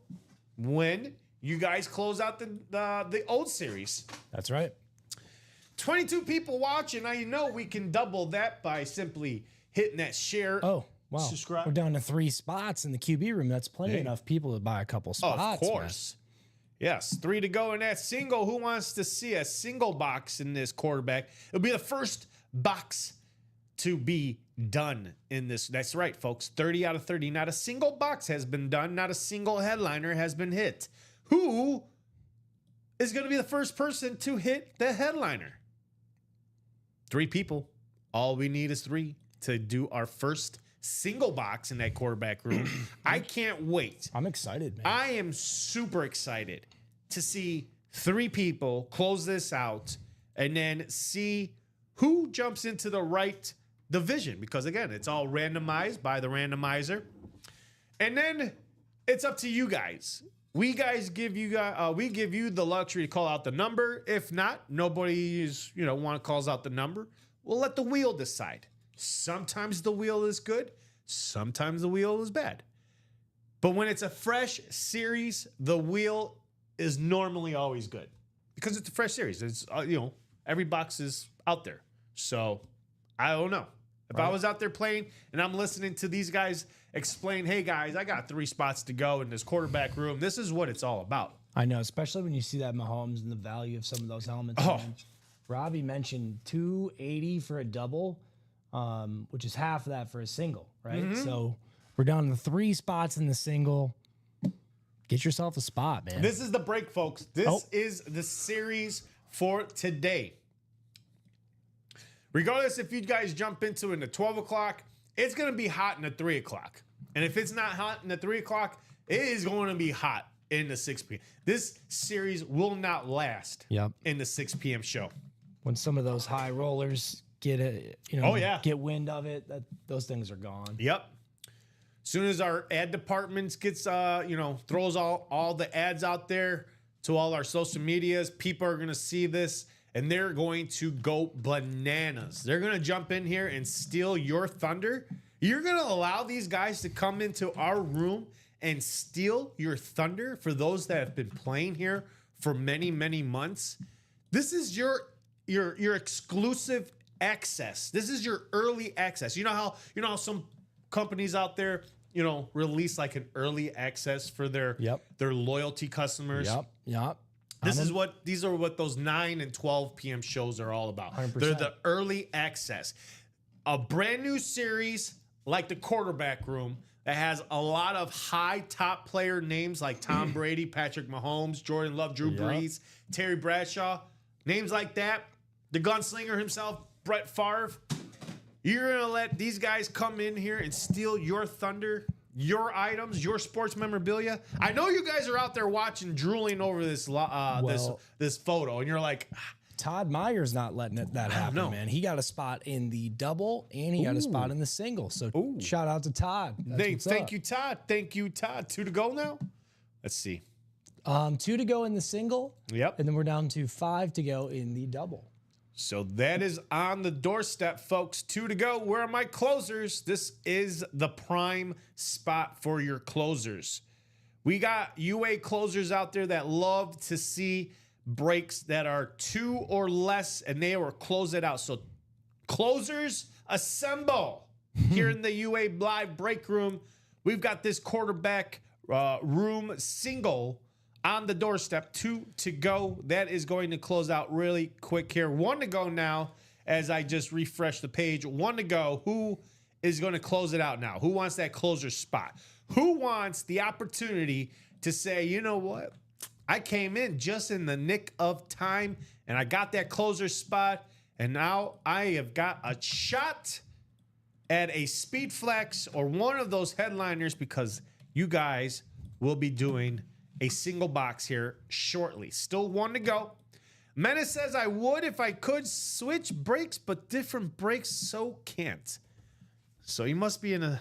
when you guys close out the old series. That's right. 22 people watching. Now you know we can double that by simply hitting that share. Oh, wow. Subscribe. We're down to 3 spots in the QB room. That's plenty enough people to buy a couple spots. Of course. Yes, 3 to go in that single. Who wants to see a single box in this quarterback? It'll be the first box to be done in this. That's right, folks. 30 out of 30. Not a single box has been done. Not a single headliner has been hit. Who is going to be the first person to hit the headliner? 3 people. All we need is 3 to do our first single box in that quarterback room. I can't wait. I'm excited, man. I am super excited to see 3 people close this out and then see who jumps into the right division. Because again, it's all randomized by the randomizer. And then it's up to you guys. We give you the luxury to call out the number. If not, nobody calls out the number. We'll let the wheel decide. Sometimes the wheel is good. Sometimes the wheel is bad. But when it's a fresh series, the wheel is normally always good because it's a fresh series. It's every box is out there. So I don't know. If I was out there playing and I'm listening to these guys explain, hey guys, I got 3 spots to go in this quarterback room. This is what it's all about. I know, especially when you see that Mahomes and the value of some of those helmets. Oh. Man. Robbie mentioned $280 for a double, which is half of that for a single, right? Mm-hmm. So we're down to 3 spots in the single. Get yourself a spot, man. This is the break, folks. This is the series for today. Regardless if you guys jump into it in the 12 o'clock, it's going to be hot in the 3 o'clock. And if it's not hot in the 3 o'clock, it is going to be hot in the 6 p.m. This series will not last in the 6 p.m. show. When some of those high rollers get get wind of it, those things are gone. Yep. As soon as our ad departments gets throws all the ads out there to all our social medias, people are gonna see this and they're going to go bananas. They're gonna jump in here and steal your thunder. You're gonna allow these guys to come into our room and steal your thunder for those that have been playing here for many, many months. This is your exclusive access. This is your early access. You know how some companies out there, release like an early access for their loyalty customers. Yep. These are what those 9 and 12 p.m. shows are all about. 100%. They're the early access. A brand new series like the quarterback room that has a lot of high top player names like Tom Brady, Patrick Mahomes, Jordan Love, Drew Brees, Terry Bradshaw, names like that. The gunslinger himself, Brett Favre. You're going to let these guys come in here and steal your thunder? your items, your sports memorabilia. I know you guys are out there watching, drooling over this this photo, and you're like, Todd Meyer's not letting that happen, no. man. He got a spot in the double and he got a spot in the single. So shout out to Todd. thank you, Todd. Thank you, Todd. 2 to go now. Let's see. 2 to go in the single. Yep. And then we're down to 5 to go in the double. So that is on the doorstep, folks. 2 to go. Where are my closers? This is the prime spot for your closers. We got UA closers out there that love to see breaks that are 2 or less, and they will close it out. So closers, assemble. Here in the UA live break room, we've got this quarterback room single on the doorstep. 2 to go. That is going to close out really quick here. 1 to go now as I just refresh the page. 1 to go. Who is going to close it out now? Who wants that closer spot? Who wants the opportunity to say, you know what? I came in just in the nick of time and I got that closer spot. And now I have got a shot at a speed flex or one of those headliners because you guys will be doing a single box here shortly. Still 1 to go. Menace says I would if I could switch breaks, but different breaks so can't. So he must be in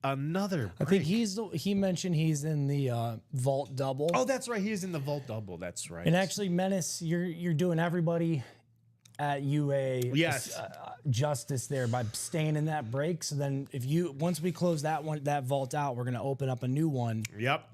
another break. I think he mentioned he's in the vault double. Oh, that's right. He is in the vault double. That's right. And actually, Menace, you're doing everybody at UA justice there by staying in that break. So then once we close that vault out, we're gonna open up a new one. Yep.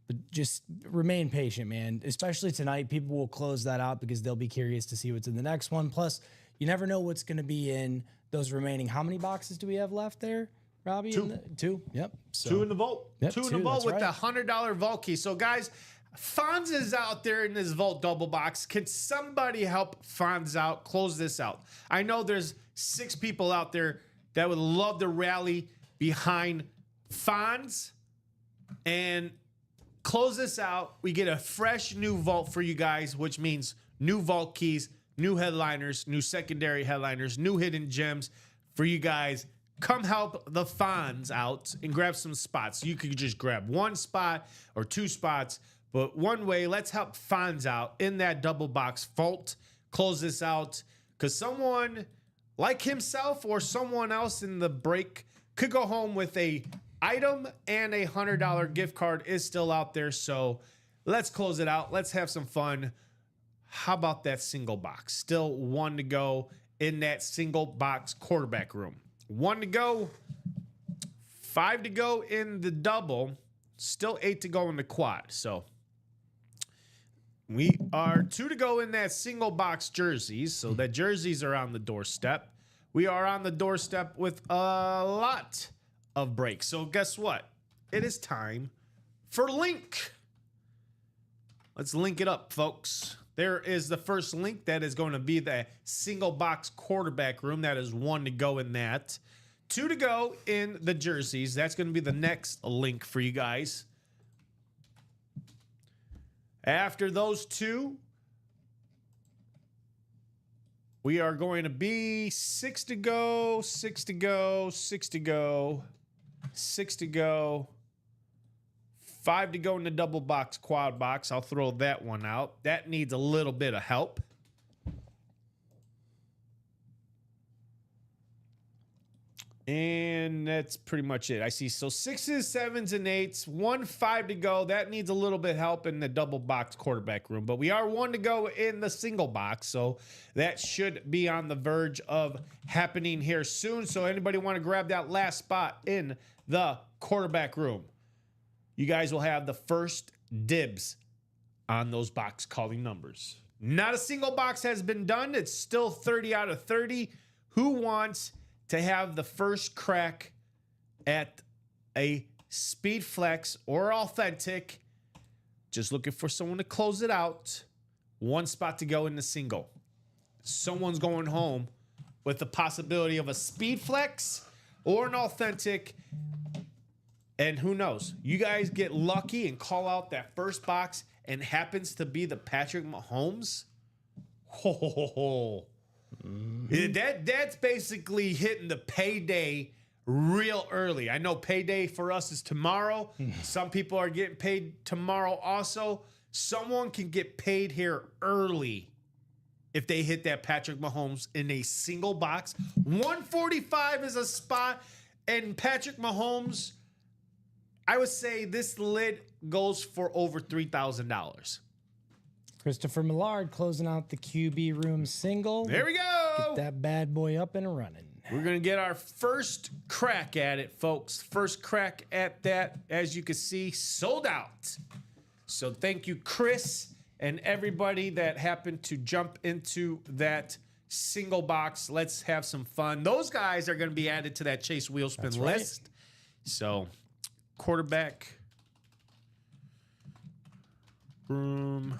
But just remain patient, man. Especially tonight, people will close that out because they'll be curious to see what's in the next one. Plus, you never know what's gonna be in those remaining. How many boxes do we have left there, Robbie? 2. 2. Yep. So, 2 in the vault. Yep, 2 in the 2, vault with that's the $100 vault key. So, guys, Fonz is out there in this vault double box. Can somebody help Fonz out? Close this out. I know there's 6 people out there that would love to rally behind Fonz and close this out. We get a fresh new vault for you guys, which means new vault keys, new headliners, new secondary headliners, new hidden gems for you guys. Come help the Fonz out and grab some spots. You could just grab 1 spot or 2 spots, but one way, let's help Fonz out in that double box vault. Close this out because someone like himself or someone else in the break could go home with a item and a $100 gift card is still out there. So let's close it out. Let's have some fun. How about that single box? Still 1 to go in that single box quarterback room. 1 to go, 5 to go in the double, still 8 to go in the quad. So we are 2 to go in that single box jerseys. So that jerseys are on the doorstep. We are on the doorstep with a lot of breaks. So guess what? It is time for link. Let's link it up, folks. There is the first link. That is going to be the single box quarterback room. That is 1 to go in that. 2 to go in the jerseys. That's going to be the next link for you guys. After those 2, we are going to be 6 to go, 6 to go, 6 to go, 6 to go, 5 to go in the double box, quad box. I'll throw that one out. That needs a little bit of help. And that's pretty much it. I see. So 6s, 7s, and 8s. 1, 5 to go. That needs a little bit of help in the double box quarterback room. But we are 1 to go in the single box. So that should be on the verge of happening here soon. So anybody want to grab that last spot in the quarterback room? You guys will have the first dibs on those box calling numbers. Not a single box has been done. It's still 30 out of 30. Who wants to have the first crack at a speed flex or authentic? Just looking for someone to close it out. 1 spot to go in the single. Someone's going home with the possibility of a speed flex or an authentic. And who knows? You guys get lucky and call out that first box and happens to be the Patrick Mahomes. Ho, ho, ho, ho. That's basically hitting the payday real early. I know payday for us is tomorrow. Some people are getting paid tomorrow also. Someone can get paid here early if they hit that Patrick Mahomes in a single box. 145 is a spot, and Patrick Mahomes, I would say this lid goes for over $3,000. Christopher Millard closing out the QB room single. There we go. Get that bad boy up and running. We're going to get our first crack at it, folks. First crack at that, as you can see, sold out. So thank you, Chris, and everybody that happened to jump into that single box. Let's have some fun. Those guys are going to be added to that Chase Wheelspin right. list. So quarterback room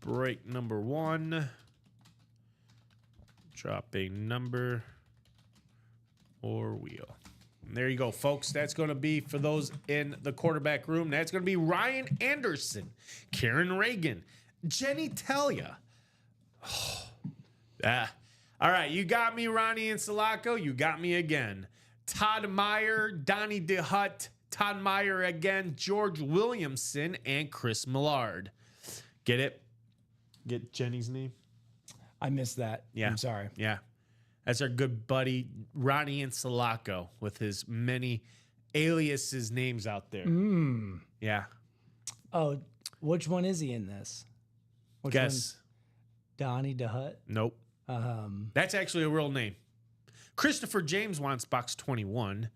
break number 1. Drop a number or wheel. And there you go, folks. That's going to be for those in the quarterback room. That's going to be Ryan Anderson, Karen Reagan, Jenny Talia. All right, you got me, Ronnie and Sulaco. You got me again. Todd Meyer, Donnie DeHutt, Todd Meyer again, George Williamson, and Chris Millard. Get it? Get Jenny's name? I missed that. Yeah. I'm sorry. Yeah. That's our good buddy, Ronnie and Sulaco, with his many aliases names out there. Yeah. Oh, which one is he in this? Which Guess. one? Donnie DeHutt? Nope. That's actually a real name. Christopher James wants box 21.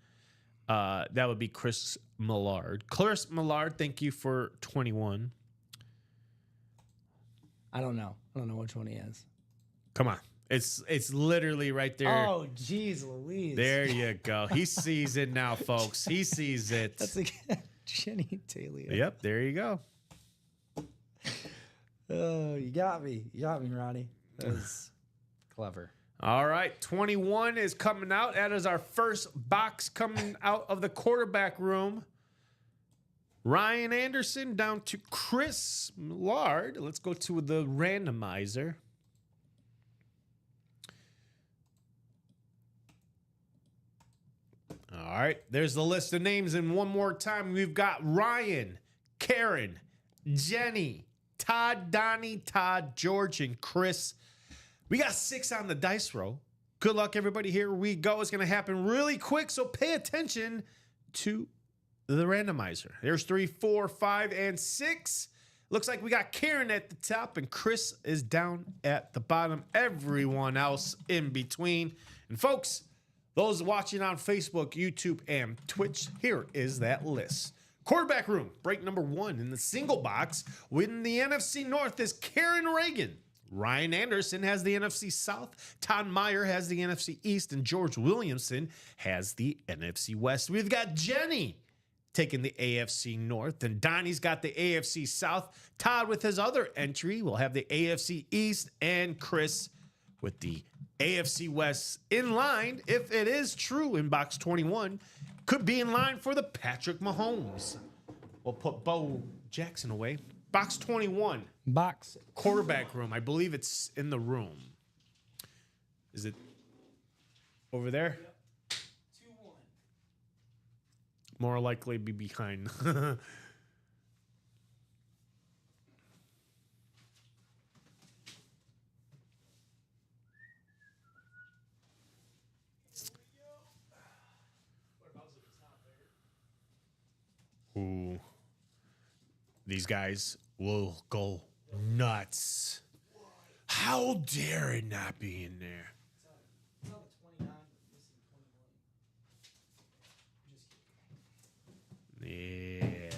That would be Chris Millard. Chris Millard, thank you for 21. I don't know. I don't know which one he is. Come on. It's literally right there. Oh, jeez Louise. There you go. He sees it now, folks. He sees it. That's like Jenny Talia. Yep, there you go. Oh, you got me. You got me, Ronnie. That was clever. All right, 21 is coming out. That is our first box coming out of the quarterback room. Ryan Anderson down to Chris Millard. Let's go to the randomizer. All right, there's the list of names. And one more time, we've got Ryan, Karen, Jenny, Todd, Donnie, Todd, George, and Chris. We got 6 on the dice roll. Good luck, everybody. Here we go. It's going to happen really quick, so pay attention to the randomizer. There's 3, 4, 5, and 6. Looks like we got Karen at the top, and Chris is down at the bottom. Everyone else in between. And folks, those watching on Facebook, YouTube, and Twitch, here is that list. Quarterback room, break number 1 in the single box. Winning the NFC North is Karen Reagan. Ryan Anderson has the NFC South. Todd Meyer has the NFC East. And George Williamson has the NFC West. We've got Jenny taking the AFC North. And Donnie's got the AFC South. Todd with his other entry will have the AFC East. And Chris with the AFC West in line, if it is true in box 21, could be in line for the Patrick Mahomes. We'll put Bo Jackson away. Box 21. Box. Quarterback room. I believe it's in the room. Is it over there? 2-1. More likely be behind. Ooh. These guys will go nuts. How dare it not be in there? Yeah.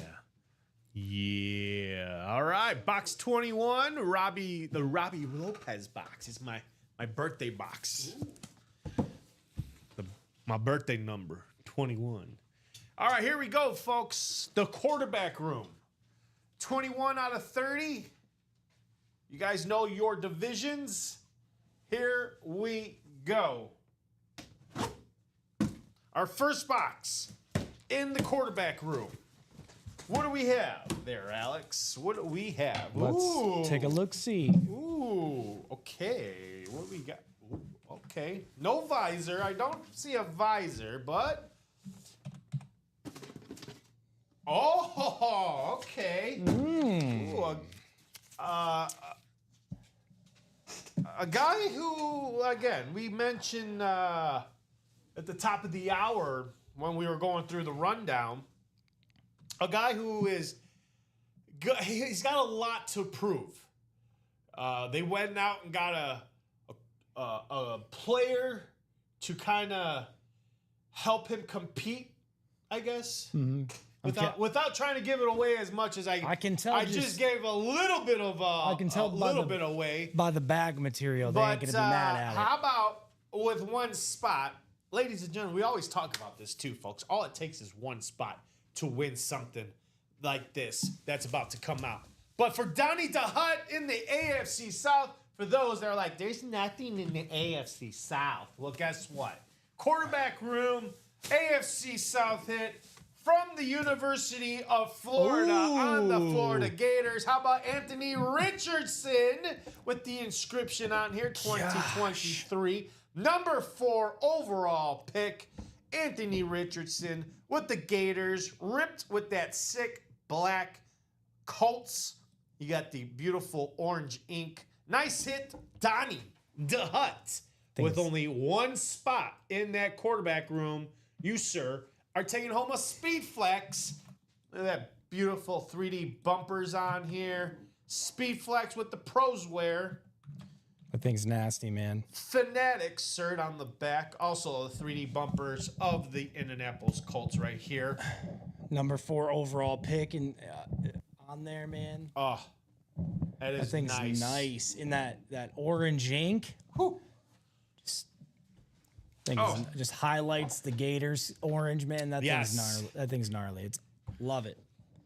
Yeah. All right. Box 21. Robbie Lopez box. It's my birthday box. My birthday number, 21. All right, here we go, folks. The quarterback room. 21 out of 30. You guys know your divisions. Here we go. Our first box in the quarterback room. What do we have there, Alex? What do we have? Let's take a look-see. Ooh, okay. What do we got? Ooh, Okay. No visor. I don't see a visor, but. Oh, okay. Ooh, a guy who, again, we mentioned at the top of the hour when we were going through the rundown, a guy who is good. He's got a lot to prove. They went out and got a player to kind of help him compete, I guess. Without trying to give it away as much as I can tell. I just gave a little bit of I can tell a little bit away by the bag material. They ain't but gonna be mad at it. how about with one spot, ladies and gentlemen? We always talk about this too, folks. All it takes is one spot to win something like this that's about to come out. But for Donnie DeHut in the AFC South, for those that are like, there's nothing in the AFC South. Well, guess what? Quarterback room, AFC South hit from the University of Florida on the Florida Gators. How about Anthony Richardson with the inscription on here, 2023. Number 4 overall pick, Anthony Richardson with the Gators, ripped with that sick black Colts. You got the beautiful orange ink. Nice hit, Donnie DeHut. With only one spot in that quarterback room, you, sir, are taking home a Speed Flex. Look at that beautiful 3D bumpers on here. Speed Flex with the pros wear. That thing's nasty, man. Fanatics cert on the back. Also the 3D bumpers of the Indianapolis Colts right here. Number 4 overall pick and on there, man. Oh, that is That thing's nice. In that orange ink. Whew. Just highlights the Gators orange, man. That Yes. thing's gnarly. That thing's gnarly. It's love it.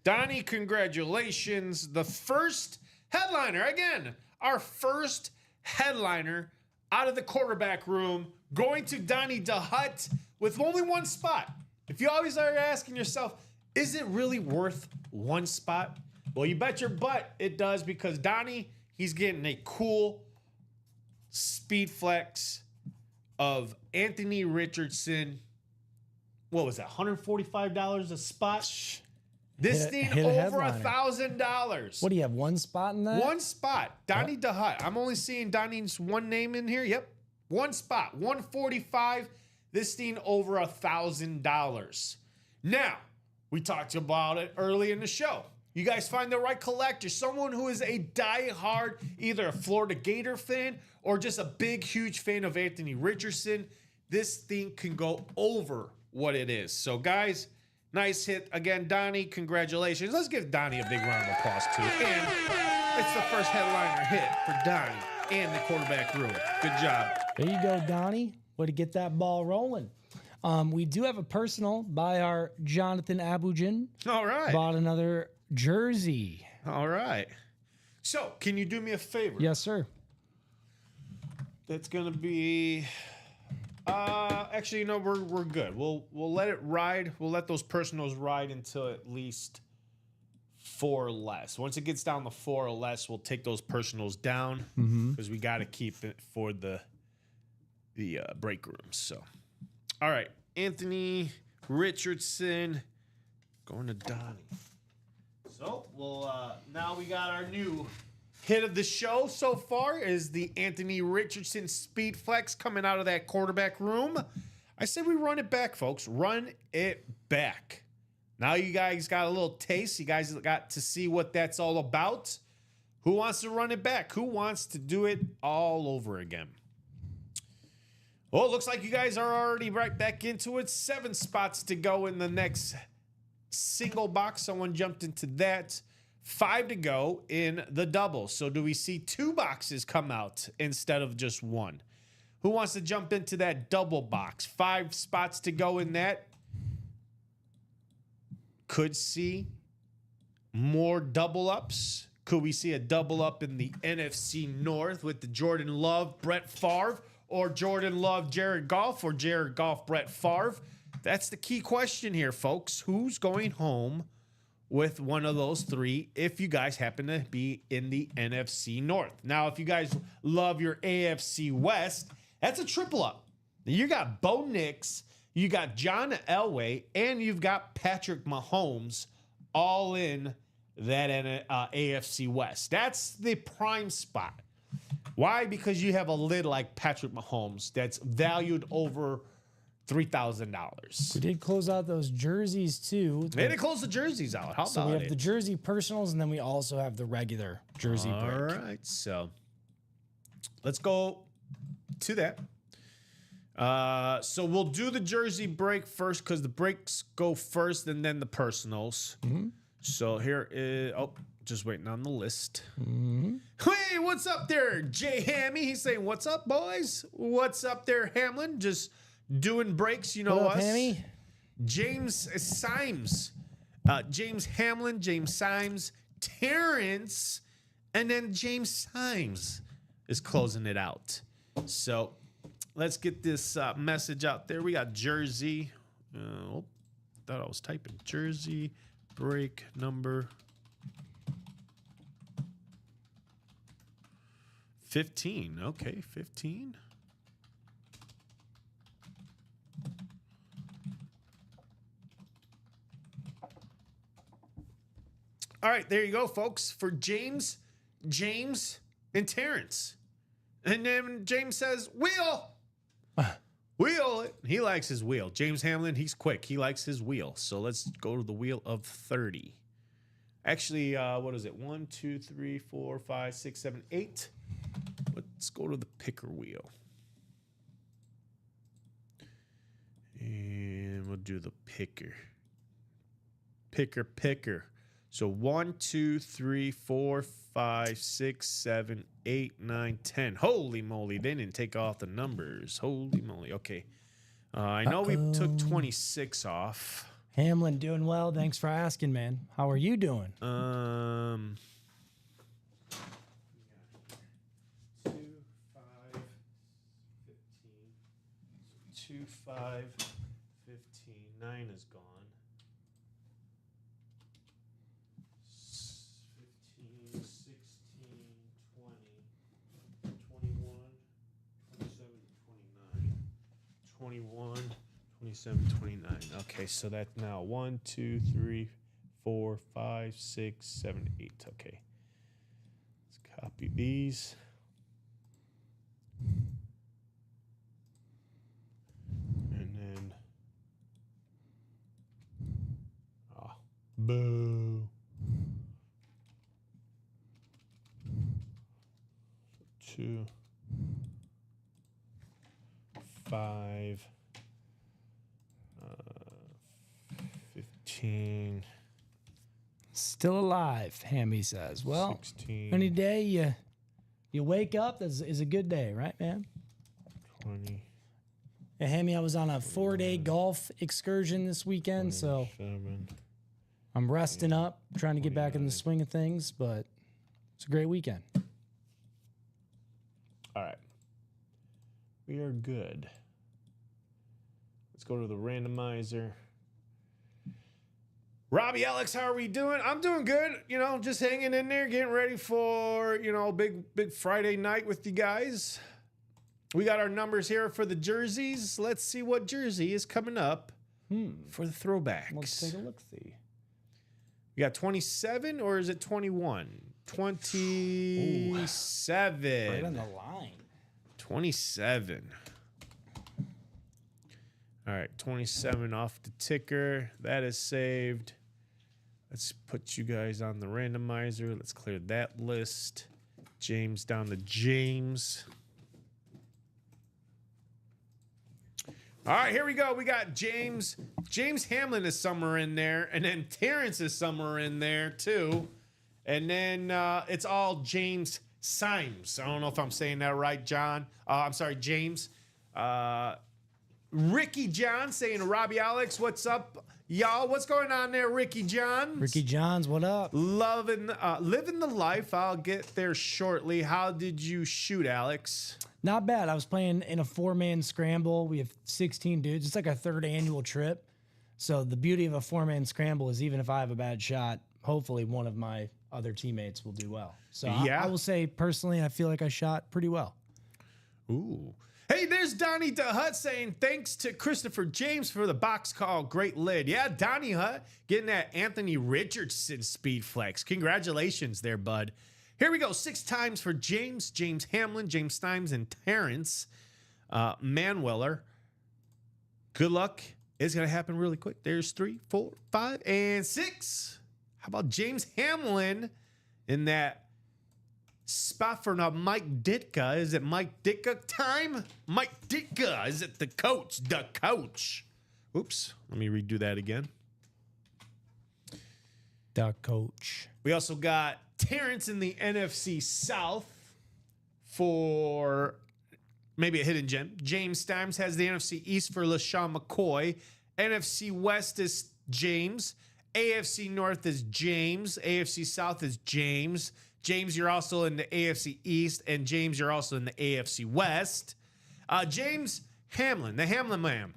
Donnie, congratulations. The first headliner, again, our first headliner out of the quarterback room, going to Donnie DeHut with only one spot. If you always are asking yourself, is it really worth one spot? Well, you bet your butt it does, because Donnie, he's getting a cool Speed Flex of Anthony Richardson. What was that? $145 a spot? This thing hit a over headliner. $1,000. What do you have? One spot in that? One spot. Donnie DeHut. I'm only seeing Donnie's one name in here. Yep. One spot. 145. This thing over $1,000. Now, we talked about it early in the show. You guys find the right collector, someone who is a diehard, either a Florida Gator fan or just a big, huge fan of Anthony Richardson. This thing can go over what it is. So, guys, nice hit. Again, Donnie, congratulations. Let's give Donnie a big round of applause, too. And it's the first headliner hit for Donnie and the quarterback room. Good job. There you go, Donnie. Way to get that ball rolling. We do have a personal by our Jonathan Abugin. All right. Bought another jersey. All right. So, can you do me a favor? Yes, sir. That's gonna be. Actually, no, we're good. We'll let it ride. We'll let those personals ride until at least 4 or less. Once it gets down to 4 or less, we'll take those personals down because we got to keep it for the break rooms. So, all right, Anthony Richardson going to Donnie. So, now we got our new hit of the show so far is the Anthony Richardson Speed Flex coming out of that quarterback room. I said we run it back, folks. Run it back. Now you guys got a little taste. You guys got to see what that's all about. Who wants to run it back? Who wants to do it all over again? Well, it looks like you guys are already right back into it. 7 spots to go in the next single box. Someone jumped into that. 5 to go in the double. So do we see 2 boxes come out instead of just 1? Who wants to jump into that double box? 5 spots to go in that. Could see more double ups. Could we see a double up in the NFC North with the Jordan Love, Brett Favre, or Jordan Love, Jared Goff, or Jared Goff, Brett Favre? That's the key question here, folks. Who's going home with one of those 3 if you guys happen to be in the NFC North? Now, if you guys love your AFC West, That's a triple up. You got Bo Nix, you got John Elway, and you've got Patrick Mahomes all in that AFC West. That's the prime spot. Why? Because you have a lid like Patrick Mahomes that's valued over $3,000. We did close out those jerseys too. They didn't close the jerseys out. How So about we have it? the jersey personals, and then we also have the regular jersey All break. right, so let's go to that. So we'll do the jersey break first because the breaks go first and then the personals. So here is, just waiting on the list. Hey, what's up there, Jay Hammy? He's saying, what's up, boys? What's up there, Hamlin? Just doing breaks, you know What up, us. Hammy? James Symes, James Hamlin, James Symes, Terrence, and then James Symes is closing it out. So let's get this message out there. We got jersey. Thought I was typing jersey break number 15. Okay, 15. All right, there you go, folks, for James, and Terrence. And then James says, wheel. Wheel. He likes his wheel. James Hamlin, he's quick. He likes his wheel. So let's go to the wheel of 30. Actually, what is it? 1, 2, 3, 4, 5, 6, 7, 8. Let's go to the picker wheel. And we'll do the picker. Picker. So 1, 2, 3, 4, 5, 6, 7, 8, 9, 10. Holy moly, they didn't take off the numbers. Holy moly. Okay. I know we took 26 off. Hamlin doing well. Thanks for asking, man. How are you doing? 2, 5, 15. 2, 5, 15. 9 is gone. 15, 16, 20, 21, 27, 29. 21, 27, 29. Okay, so that's now 1, 2, 3, 4, 5, 6, 7, 8. Okay. Let's copy these. And then. Oh, boo. 2, 5, 15, Still alive, Hammy says. Well, 16, any day you wake up is a good day, right, man? 20, Yeah, Hammy, I was on a 4-day golf excursion this weekend, so 7. I'm resting up, trying to get back in the swing of things, but it's a great weekend. All right. We are good. Let's go to the randomizer. Robbie, Alex, how are we doing? I'm doing good. You know, just hanging in there, getting ready for, big Friday night with you guys. We got our numbers here for the jerseys. Let's see what jersey is coming up for the throwbacks. Let's take a look-see. We got 27 or is it 21? 27. Right on the line. 27. All right, 27 off the ticker. That is saved. Let's put you guys on the randomizer. Let's clear that list. James down to James. All right, here we go. We got James. James Hamlin is somewhere in there. And then Terrence is somewhere in there, too. And then it's all James Symes. I don't know if I'm saying that right, John. I'm sorry, James. Ricky John saying, Robbie Alex, what's up, y'all? What's going on there, Ricky John? Ricky Johns, what up? Living the life. I'll get there shortly. How did you shoot, Alex? Not bad. I was playing in a 4-man scramble. We have 16 dudes. It's like our 3rd annual trip. So the beauty of a 4-man scramble is even if I have a bad shot, hopefully one of my other teammates will do well. So Yeah. I will say personally, I feel like I shot pretty well. Ooh. Hey, there's Donnie DeHut saying thanks to Christopher James for the box call. Great lid. Yeah, Donnie Hut getting that Anthony Richardson speed flex. Congratulations there, bud. Here we go. 6 times for James Hamlin, James Stimes, and Terrence Manweller. Good luck. It's going to happen really quick. There's 3, 4, 5, and 6. How about James Hamlin in that spot for now? Mike Ditka. Is it Mike Ditka time? Mike Ditka. Is it the coach? The coach. Oops. Let me redo that again. The coach. We also got Terrence in the NFC South for maybe a hidden gem. James Stimes has the NFC East for LaShawn McCoy. NFC West is James. AFC North is James. AFC South is James. James, you're also in the AFC East. And James, you're also in the AFC West. James Hamlin, the Hamlin man.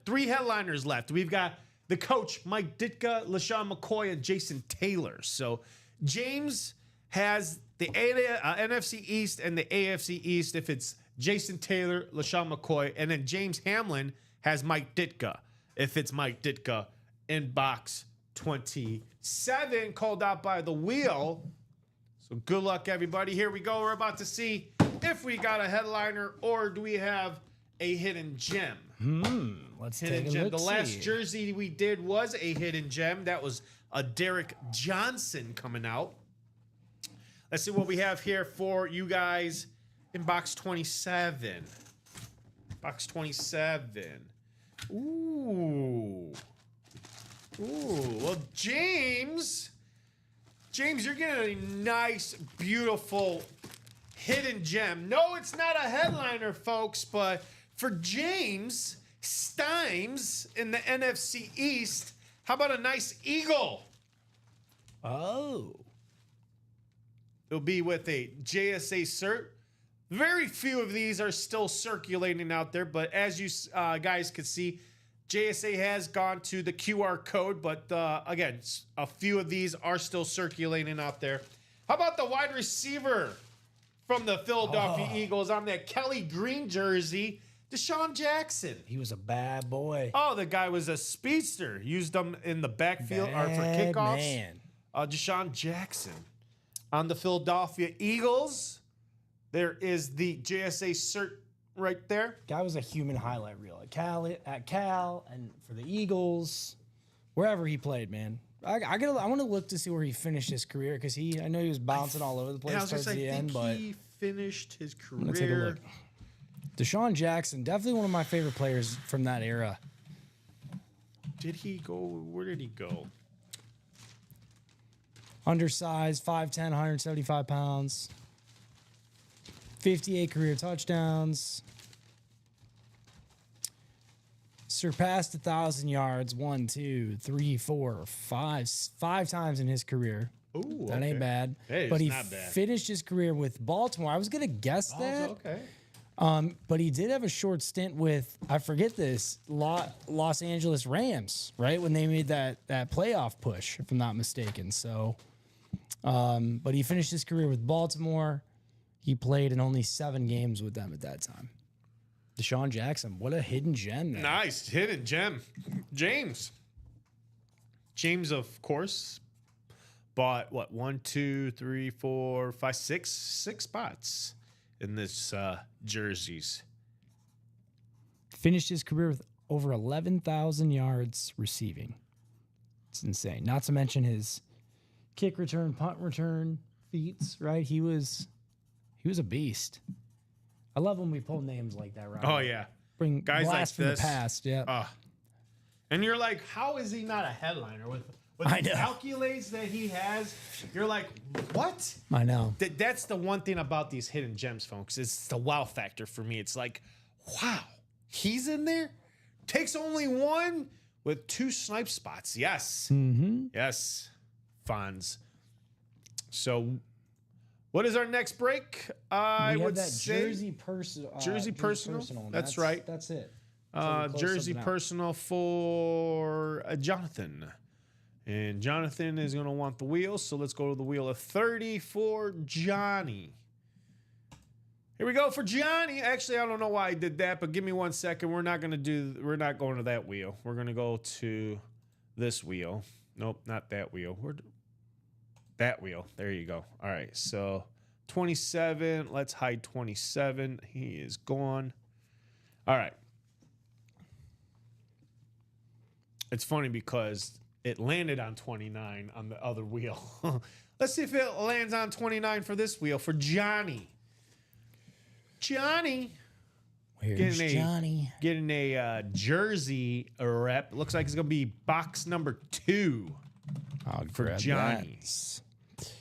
3 headliners left. We've got the coach, Mike Ditka, LaShawn McCoy, and Jason Taylor. So James has the NFC East and the AFC East if it's Jason Taylor, LaShawn McCoy, and then James Hamlin has Mike Ditka if it's Mike Ditka in box 27, called out by the wheel. So good luck, everybody. Here we go. We're about to see if we got a headliner or do we have a hidden gem. Let's Hidden take a gem. look. The last jersey we did was a hidden gem. That was a Derek Johnson coming out. Let's see what we have here for you guys in box 27. Box 27. Ooh. Well, James, you're getting a nice, beautiful hidden gem. No, it's not a headliner, folks, but for James Stimes in the NFC East, how about a nice eagle? Oh. It'll be with a JSA cert. Very few of these are still circulating out there, but as you guys can see, JSA has gone to the QR code, but again, a few of these are still circulating out there. How about the wide receiver from the Philadelphia Eagles on that Kelly Green jersey, Deshaun Jackson? He was a bad boy. Oh, the guy was a speedster. Used them in the backfield or for kickoffs. Man. Deshaun Jackson on the Philadelphia Eagles. There is the JSA cert right there. Guy was a human highlight reel at Cal, and for the Eagles, wherever he played, man. I want to look to see where he finished his career because I know he was bouncing all over the place towards the end, but he finished his I'm gonna take a career. look. Deshaun Jackson, definitely one of my favorite players from that era. Did he go? Where did he go? Undersized, 5'10", 175 pounds. 58 career touchdowns. Surpassed 1,000 yards 1, 2, 3, 4, 5 times in his career. Ooh, That ain't bad. Hey, but it's he not bad. finished his career with Baltimore. I was gonna guess that. Okay. But he did have a short stint with, I forget this, Los Angeles Rams, right? When they made that playoff push, if I'm not mistaken. So, but he finished his career with Baltimore. He played in only 7 games with them at that time. Deshaun Jackson, what a hidden gem there. Nice hidden gem. James, of course, bought what 1, 2, 3, 4, 5, 6 spots in this jerseys. Finished his career with over 11,000 yards receiving. It's insane. Not to mention his kick return, punt return feats, right? He was a beast. I love when we pull names like that, right? Oh yeah, Bring guys like blast from this. the past, yeah. And you're like, how is he not a headliner with I the know. calculates that he has? You're like, what? I know. That's the one thing about these hidden gems, folks. It's the wow factor for me. It's like, wow, he's in there. Takes only 1 with 2 snipe spots. Yes, yes, Fonz. So, what is our next break? I We would have that say Jersey personal. Jersey personal? That's right. That's it. So we close Jersey something out. personal for Jonathan. And Jonathan is going to want the wheel. So let's go to the wheel of 30 for Johnny. Here we go for Johnny. Actually, I don't know why I did that, but give me 1 second. We're not going to that wheel. We're going to go to this wheel. Nope, not that wheel. That wheel. There you go. All right, so 27. Let's hide 27. He is gone. All right. It's funny because it landed on 29 on the other wheel. Let's see if it lands on 29 for this wheel for Johnny. Johnny. Where's Johnny? Getting a jersey rep. Looks like it's going to be box number 2 for Johnny. That.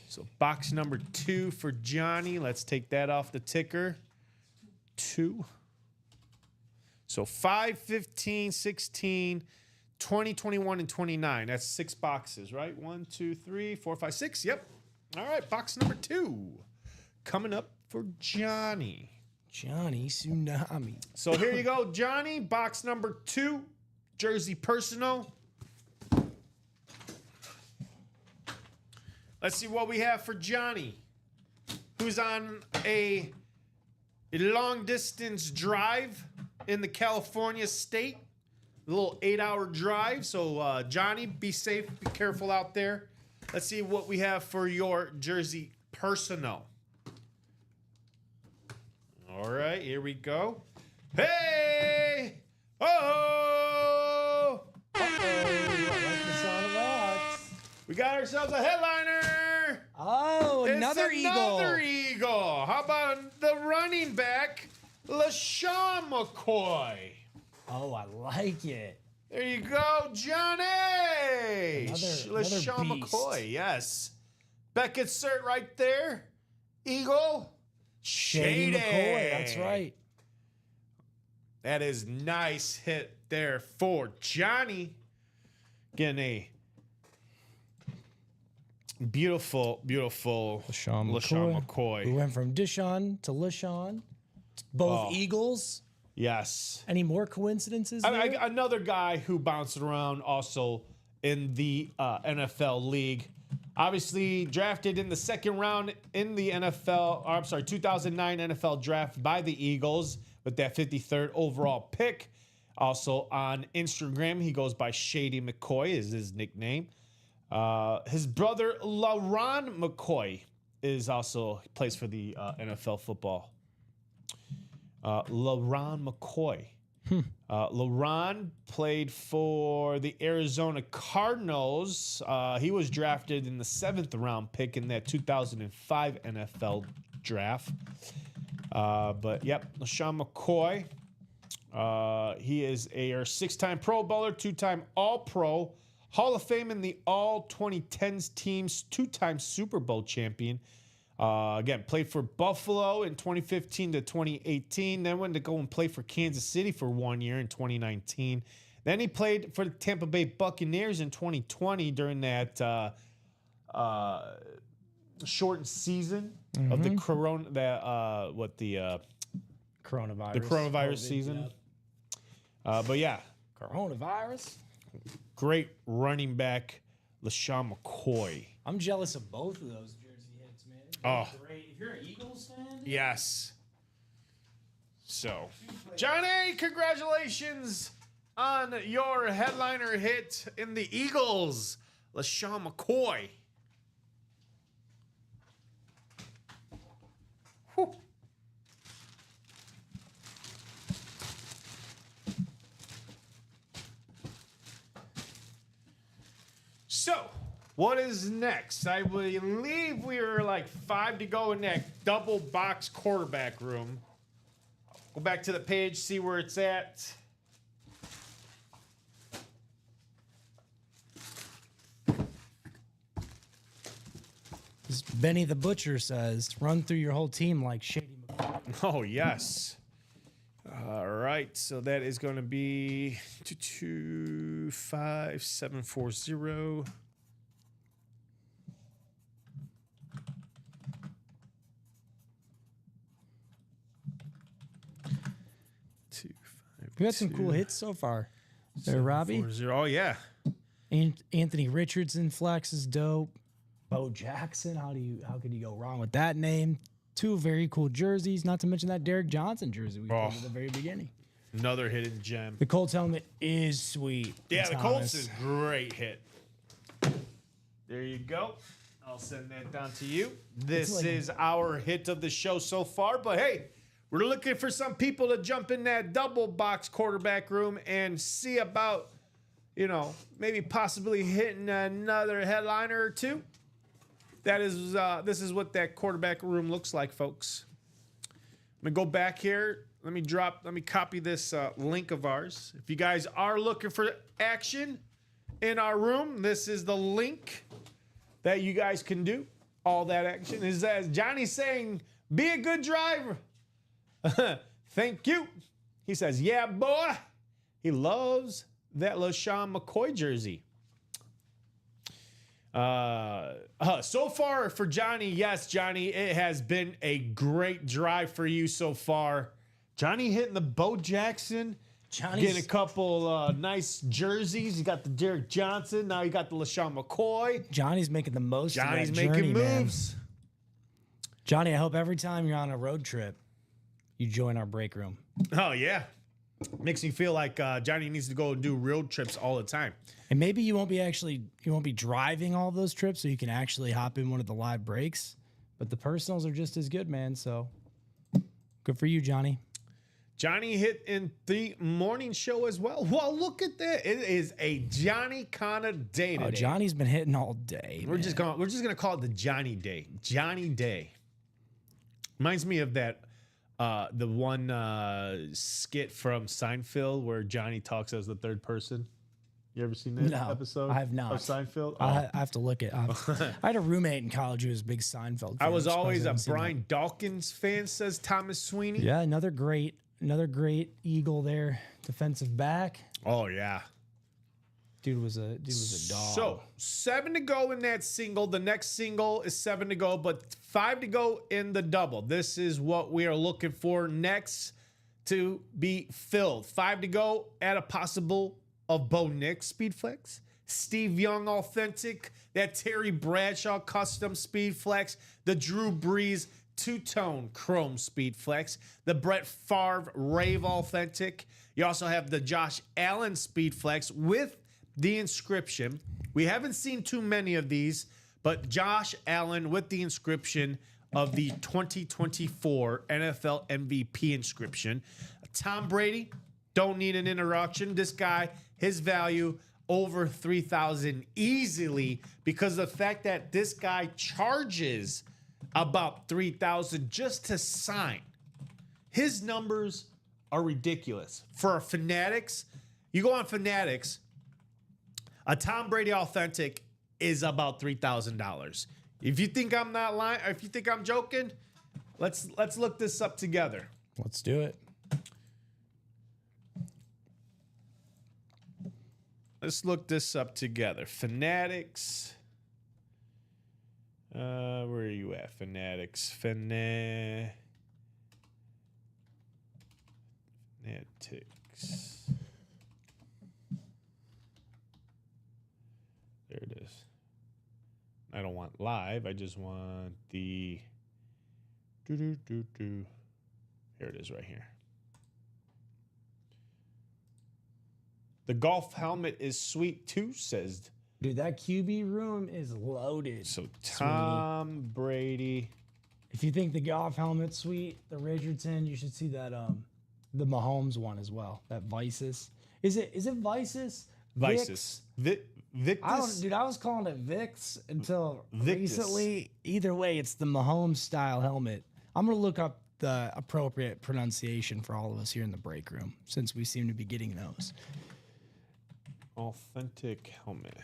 So box number 2 for Johnny. Let's take that off the ticker. 2. So 5, 15, 16, 20, 21, and 29. That's 6 boxes, right? 1, 2, 3, 4, 5, 6. Yep. All right, box number 2 coming up for Johnny. Johnny Tsunami. So here you go, Johnny. Box number 2, jersey personal. Let's see what we have for Johnny, who's on a long distance drive in the California state. A little 8-hour drive. So Johnny, be safe, be careful out there. Let's see what we have for your jersey personal. All right, here we go. Hey! Oh! We got ourselves a headliner. Oh, another It's eagle. Another eagle. How about the running back, LaShawn McCoy? Oh, I like it. There you go, Johnny. Another LaShawn beast. McCoy, yes. Beckett cert right there. Eagle. Shady McCoy, that's right. That is nice hit there for Johnny. Getting a beautiful LaShawn McCoy. We went from Deshaun to LaShawn. Both Eagles. Yes. Any more coincidences there? Another guy who bounced around also in the NFL league. Obviously drafted in the second round in the 2009 NFL draft by the Eagles with that 53rd overall pick. Also on Instagram, he goes by Shady McCoy is his nickname. His brother, LaRon McCoy, plays for the NFL football. LaRon McCoy. LaRon played for the Arizona Cardinals. He was drafted in the 7th round pick in that 2005 NFL draft. But yep, LaShawn McCoy. He is a 6-time Pro Bowler, 2-time All-Pro, Hall of Fame in the All 2010s teams, 2-time Super Bowl champion. Again, played for Buffalo in 2015 to 2018. Then went to go and play for Kansas City for 1 year in 2019. Then he played for the Tampa Bay Buccaneers in 2020 during that shortened season of the coronavirus Coronavirus. The coronavirus COVID, season. yeah. But yeah, Coronavirus. great running back, LaShawn McCoy. I'm jealous of both of those jersey hits, man. Oh. Great. If you're an Eagles fan, Yes. So, Johnny, congratulations on your headliner hit in the Eagles, LaShawn McCoy. Whew. So, what is next? I believe we are like 5 to go in that double box quarterback room. Go back to the page, see where it's at. as Benny the Butcher says, run through your whole team like Shady McCoy. Oh, yes. All right, so that is going to be 225740. We got some cool hits so far. There, Robbie. 40. Oh, yeah. Anthony Richardson flex is dope. Bo Jackson, how could you go wrong with that name? Two very cool jerseys, not to mention that Derek Johnson jersey we played at the very beginning. Another hidden gem. The Colts helmet is sweet. Yeah, the Colts Thomas. is great hit. There you go. I'll send that down to you. This like- is our hit of the show so far. But hey, we're looking for some people to jump in that double box quarterback room and see about, maybe possibly hitting another headliner or two. This is what that quarterback room looks like, folks. I'm gonna go back here. Let me copy this link of ours. If you guys are looking for action in our room, this is the link that you guys can do. All that action is as Johnny's saying, be a good driver. Thank you. He says, yeah, boy. He loves that LaShawn McCoy jersey. So far for Johnny, yes, Johnny, it has been a great drive for you so far. Johnny hitting the Bo Jackson, getting a couple nice jerseys. You got the Derek Johnson. Now you got the LaShawn McCoy. Johnny's making the most Johnny's of that making journey, man. moves. Johnny, I hope every time you're on a road trip, you join our break room. Oh, yeah. Makes me feel like Johnny needs to go and do road trips all the time. And maybe you won't be driving all those trips, so you can actually hop in one of the live breaks. But the personals are just as good, man. So good for you, Johnny. Johnny hit in the morning show as well. Well, look at that. It is a Johnny kind of day today. Oh, Johnny's been hitting all day. We're just gonna call it the Johnny Day. Johnny Day. Reminds me of that the one skit from Seinfeld where Johnny talks as the third person. You ever seen that No, episode? I have not. Of Seinfeld? I have to look it up. I had a roommate in college who was a big Seinfeld fan. I was I'm surprised always I a haven't seen Brian Dawkins fan, says Thomas Sweeney. that. Yeah, another great Eagle there, defensive back. Oh yeah. Dude was a dog. So 7 to go in that single. The next single is 7 to go, but 5 to go in the double. This is what we are looking for next to be filled. 5 to go at a possible of Bo Nix Speed Flex, Steve Young Authentic, that Terry Bradshaw Custom Speed Flex, the Drew Brees Two-Tone Chrome Speed Flex, the Brett Favre Rave Authentic. You also have the Josh Allen Speed Flex with the inscription. We haven't seen too many of these, but Josh Allen with the inscription of the 2024 NFL MVP inscription. Tom Brady, don't need an introduction. This guy, his value over $3,000 easily because of the fact that this guy charges about $3,000 just to sign. His numbers are ridiculous. For Fanatics, you go on Fanatics, a Tom Brady Authentic is about $3,000. If you think I'm not lying, or if you think I'm joking, let's look this up together. Let's do it. Let's look this up together. Fanatics. Where are you at, Fanatics? Fanatics. There it is. I don't want live. I just want the Here it is right here. The golf helmet is sweet too, says. Dude, that QB room is loaded. So Tom Brady. If you think the golf helmet's sweet, the Richardson, you should see that the Mahomes one as well. That Vices. Is it Vices? Vices. Victus. I was calling it Vicks until Victus. recently. Either way, it's the Mahomes style helmet. I'm gonna look up the appropriate pronunciation for all of us here in the break room, since we seem to be getting those. Authentic helmet.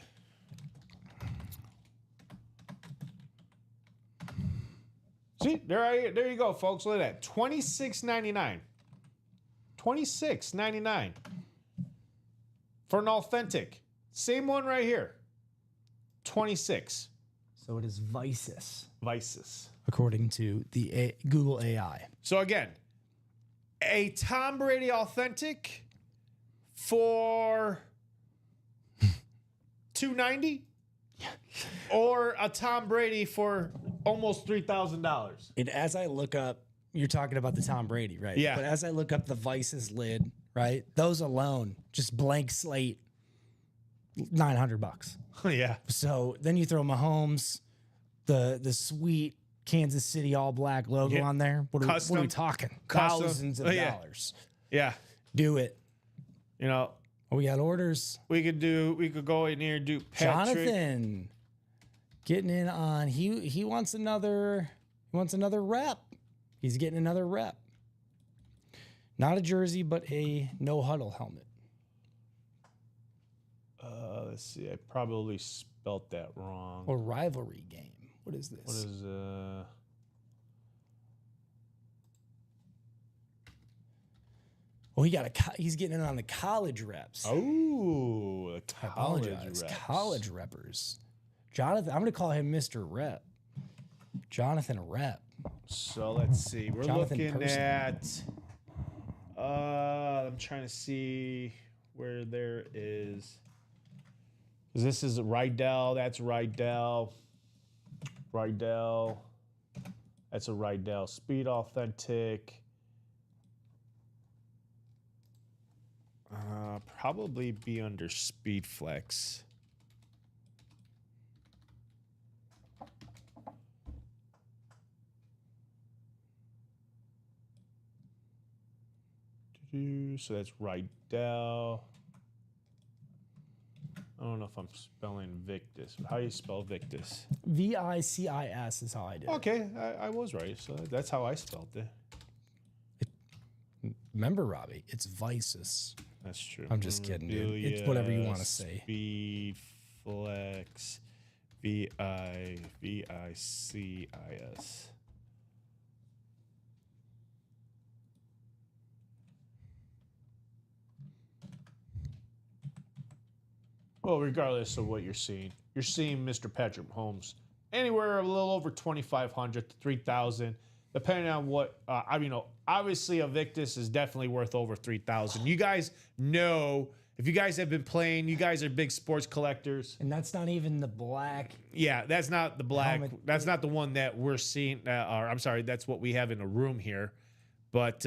See, there you go, folks. Look at that. $26.99. $26.99 for an authentic. Same one right here. 26. So it is Vices, Vices. according to the Google AI. So again, a Tom Brady authentic for $290. or a Tom Brady for almost $3,000. And as I look up, you're talking about the Tom Brady, right? Yeah. But as I look up the Vices lid, right? Those alone, just blank slate, $900. Yeah. So then you throw Mahomes, the sweet Kansas City all black logo Yeah. on there. What are we Custom. talking? Custom. Thousands of Oh, yeah. dollars. Yeah. Do it. You know, We got orders. we could go in here and do Patrick. Jonathan getting in on he wants another rep. He's getting another rep. Not a jersey, but a no huddle helmet. Let's see. I probably spelt that wrong. Or rivalry game. What is this? What is Oh, he's getting in on the college reps. Oh, the I college apologize. reps. College reppers. Jonathan, I'm going to call him Mr. Rep. Jonathan Rep. So let's see. We're Jonathan looking Person. at. I'm trying to see where there is. 'Cause this is Rydell. That's Rydell. Rydell. That's a Rydell. Speed Authentic. Probably be under Speed Flex. So that's Rydell. I don't know if I'm spelling Victus. How do you spell Victus? Vicis is how I did it. Okay, I was right. So that's how I spelled it. Remember, Robbie, it's Vices. That's true. I'm just kidding, dude. It's whatever you want to say. Speed Flex. Vicis. Well, regardless of what you're seeing Mr. Patrick Mahomes anywhere a little over 2,500 to 3,000, depending on what. Obviously, a Victus is definitely worth over 3,000. You guys know, if you guys have been playing, you guys are big sports collectors. And that's not even the black. Yeah, that's not the black. Helmet. That's not the one that we're seeing. Or I'm sorry, that's what we have in a room here. But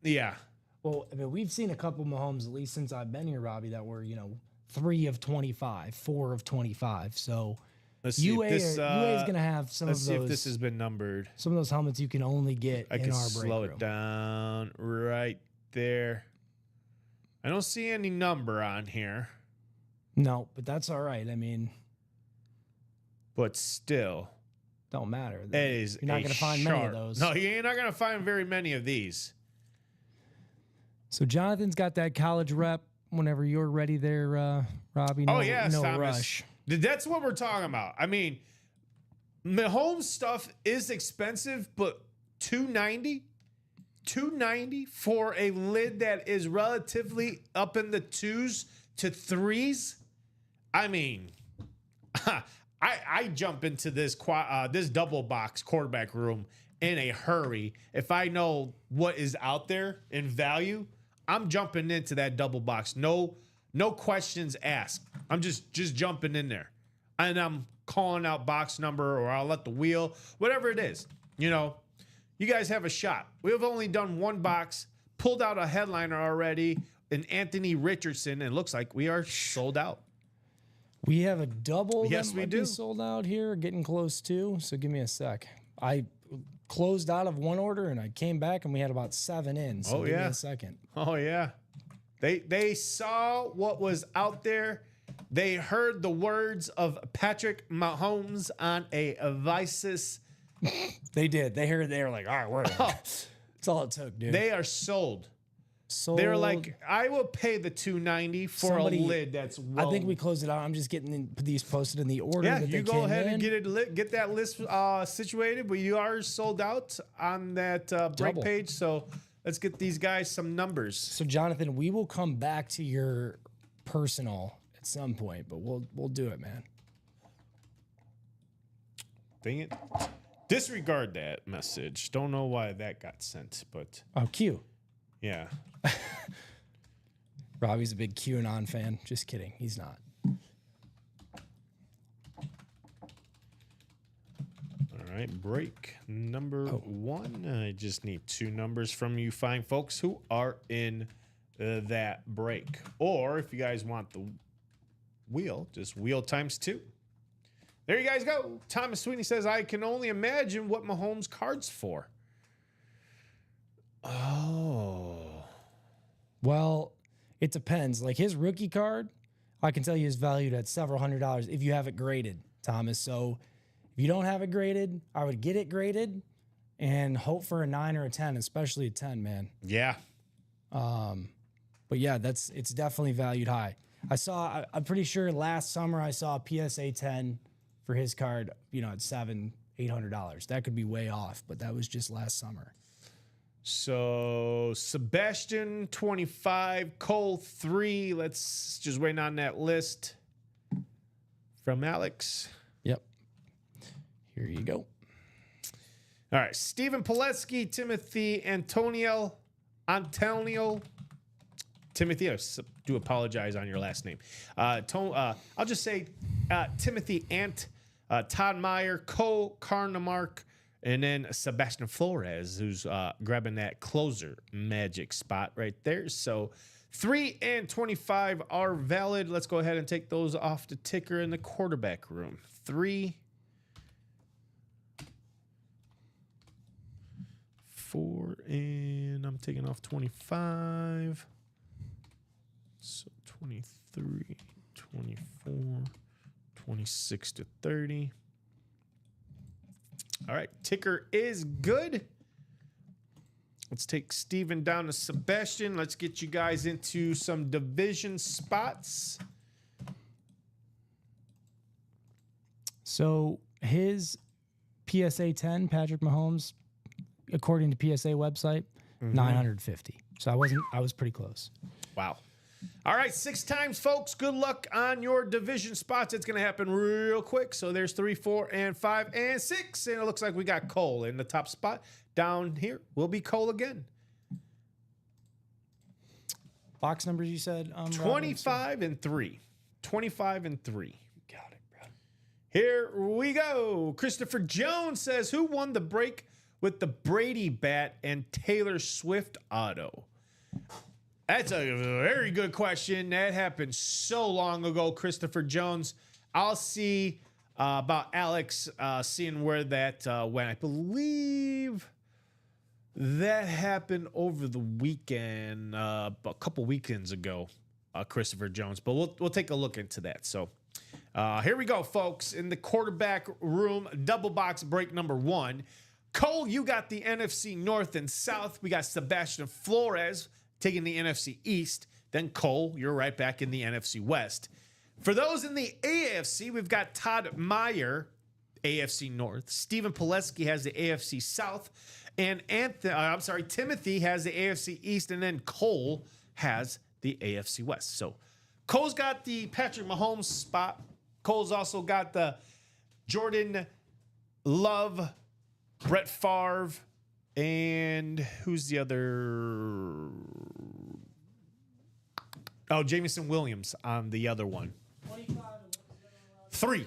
yeah, Well, I mean, we've seen a couple Mahomes, at least since I've been here, Robbie, that were, 3 of 25, 4 of 25. So let's see UA, if this. is going to have some Let's of see those. if this has been numbered. Some of those helmets you can only get I in can our break slow room. it down right there. I don't see any number on here, No, but that's all right. I mean, but still, don't matter. it is. You're not a going to find many of sharp- those. No, you're not going to find very many of these. So Jonathan's got that college rep. Whenever you're ready, there, Robbie. No, Oh yes, no Thomas. rush. That's what we're talking about. I mean, Mahomes stuff is expensive, but $290 for a lid that is relatively up in the 2s to 3s. I mean, I jump into this this double box quarterback room in a hurry. If I know what is out there in value, I'm jumping into that double box. No questions asked. I'm just jumping in there. And I'm calling out box number, or I'll let the wheel, whatever it is. You guys have a shot. We have only done one box, pulled out a headliner already, and Anthony Richardson, and it looks like we are sold out. We have a double. Yes, that we might do. be sold out here, getting close to. So give me a sec. I closed out of one order and I came back and we had about 7 in. So Oh, give me yeah. a second. Oh yeah. They saw what was out there. They heard the words of Patrick Mahomes on a Vices. They did. They heard. They were like, "All right, we're." That's all it took, dude. They are sold. sold. They're like, I will pay the $290 for Somebody- a lid that's well. I think we closed it out. I'm just getting these posted in the order Yeah, that they you go came ahead in. and get that list situated. But you are sold out on that break Double. page. So let's get these guys some numbers. So Jonathan, we will come back to your personal at some point, but we'll do it, man. Dang it. Disregard that message. Don't know why that got sent, but Oh, Q. yeah. Robbie's a big QAnon fan. Just kidding. He's not. right, break number 1. I just need 2 numbers from you fine folks who are in that break. Or if you guys want the wheel, just wheel times 2. There you guys go. Thomas Sweeney says, I can only imagine what Mahomes card's for. Oh. Well, it depends. Like his rookie card, I can tell you is valued at several $100s if you have it graded, Thomas. So if you don't have it graded, I would get it graded and hope for a 9 or a 10, especially a 10, man. Yeah. But yeah, it's definitely valued high. I'm pretty sure last summer I saw a PSA 10 for his card, at $700-800. That could be way off, but that was just last summer. So Sebastian 25, Cole 3. Let's just wait on that list from Alex. Yep. Here you go. All right, Stephen Poletsky, Timothy Antonio. Timothy, I do apologize on your last name. I'll just say Timothy Ant, Todd Meyer, Cole Carnamark, and then Sebastian Flores, who's grabbing that closer magic spot right there. So 3 and 25 are valid. Let's go ahead and take those off the ticker in the quarterback room. 3, 4, and I'm taking off 25. So 23, 24, 26 to 30. All right, ticker is good. Let's take Steven down to Sebastian. Let's get you guys into some division spots. So his PSA 10, Patrick Mahomes, according to PSA website, 950. So I was pretty close. Wow. All right, 6 times, folks. Good luck on your division spots. It's going to happen real quick. So there's 3, 4, and 5, and 6. And it looks like we got Cole in the top spot. Down here will be Cole again. Box numbers you said? 25 and 3. 25 and 3. Got it, bro. Here we go. Christopher Jones says, who won the break with the Brady bat and Taylor Swift auto? That's a very good question. That happened so long ago, Christopher Jones. I'll see about Alex seeing where that went. I believe that happened over the weekend, a couple weekends ago, Christopher Jones. But we'll take a look into that. So here we go, folks. In the quarterback room, double box break number 1. Cole, you got the NFC North and South. We got Sebastian Flores taking the NFC East. Then Cole, you're right back in the NFC West. For those in the AFC, we've got Todd Meyer, AFC North. Stephen Poletsky has the AFC South. And Timothy has the AFC East. And then Cole has the AFC West. So Cole's got the Patrick Mahomes spot. Cole's also got the Jordan Love, Brett Favre, and who's the other? Oh, Jameson Williams on the other one. 3.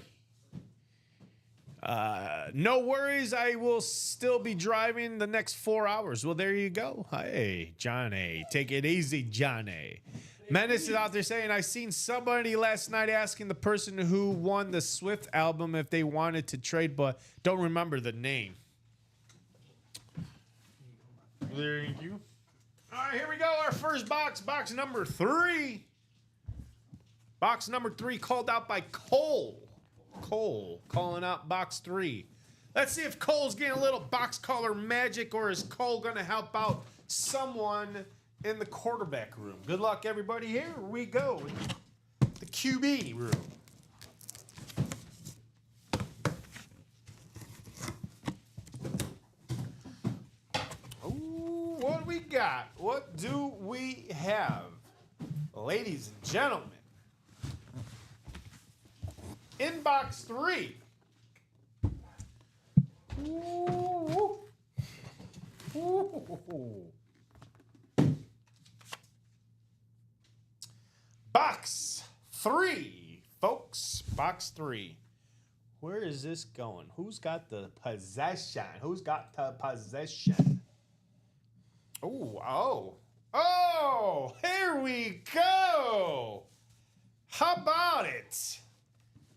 No worries. I will still be driving the next 4 hours. Well, there you go. Hey, Johnny. Take it easy, Johnny. Menace is out there saying, I seen somebody last night asking the person who won the Swift album if they wanted to trade, but don't remember the name. Thank you. All right, here we go. Our first box, box number 3. Box number 3 called out by Cole. Cole calling out box 3. Let's see if Cole's getting a little box color magic, or is Cole going to help out someone in the quarterback room? Good luck, everybody. Here we go. The QB room. What do we got? What do we have? Ladies and gentlemen, in box 3. Ooh. Ooh. Box 3, folks. Box 3. Where is this going? Who's got the possession? Who's got the possession? Oh, here we go. How about it?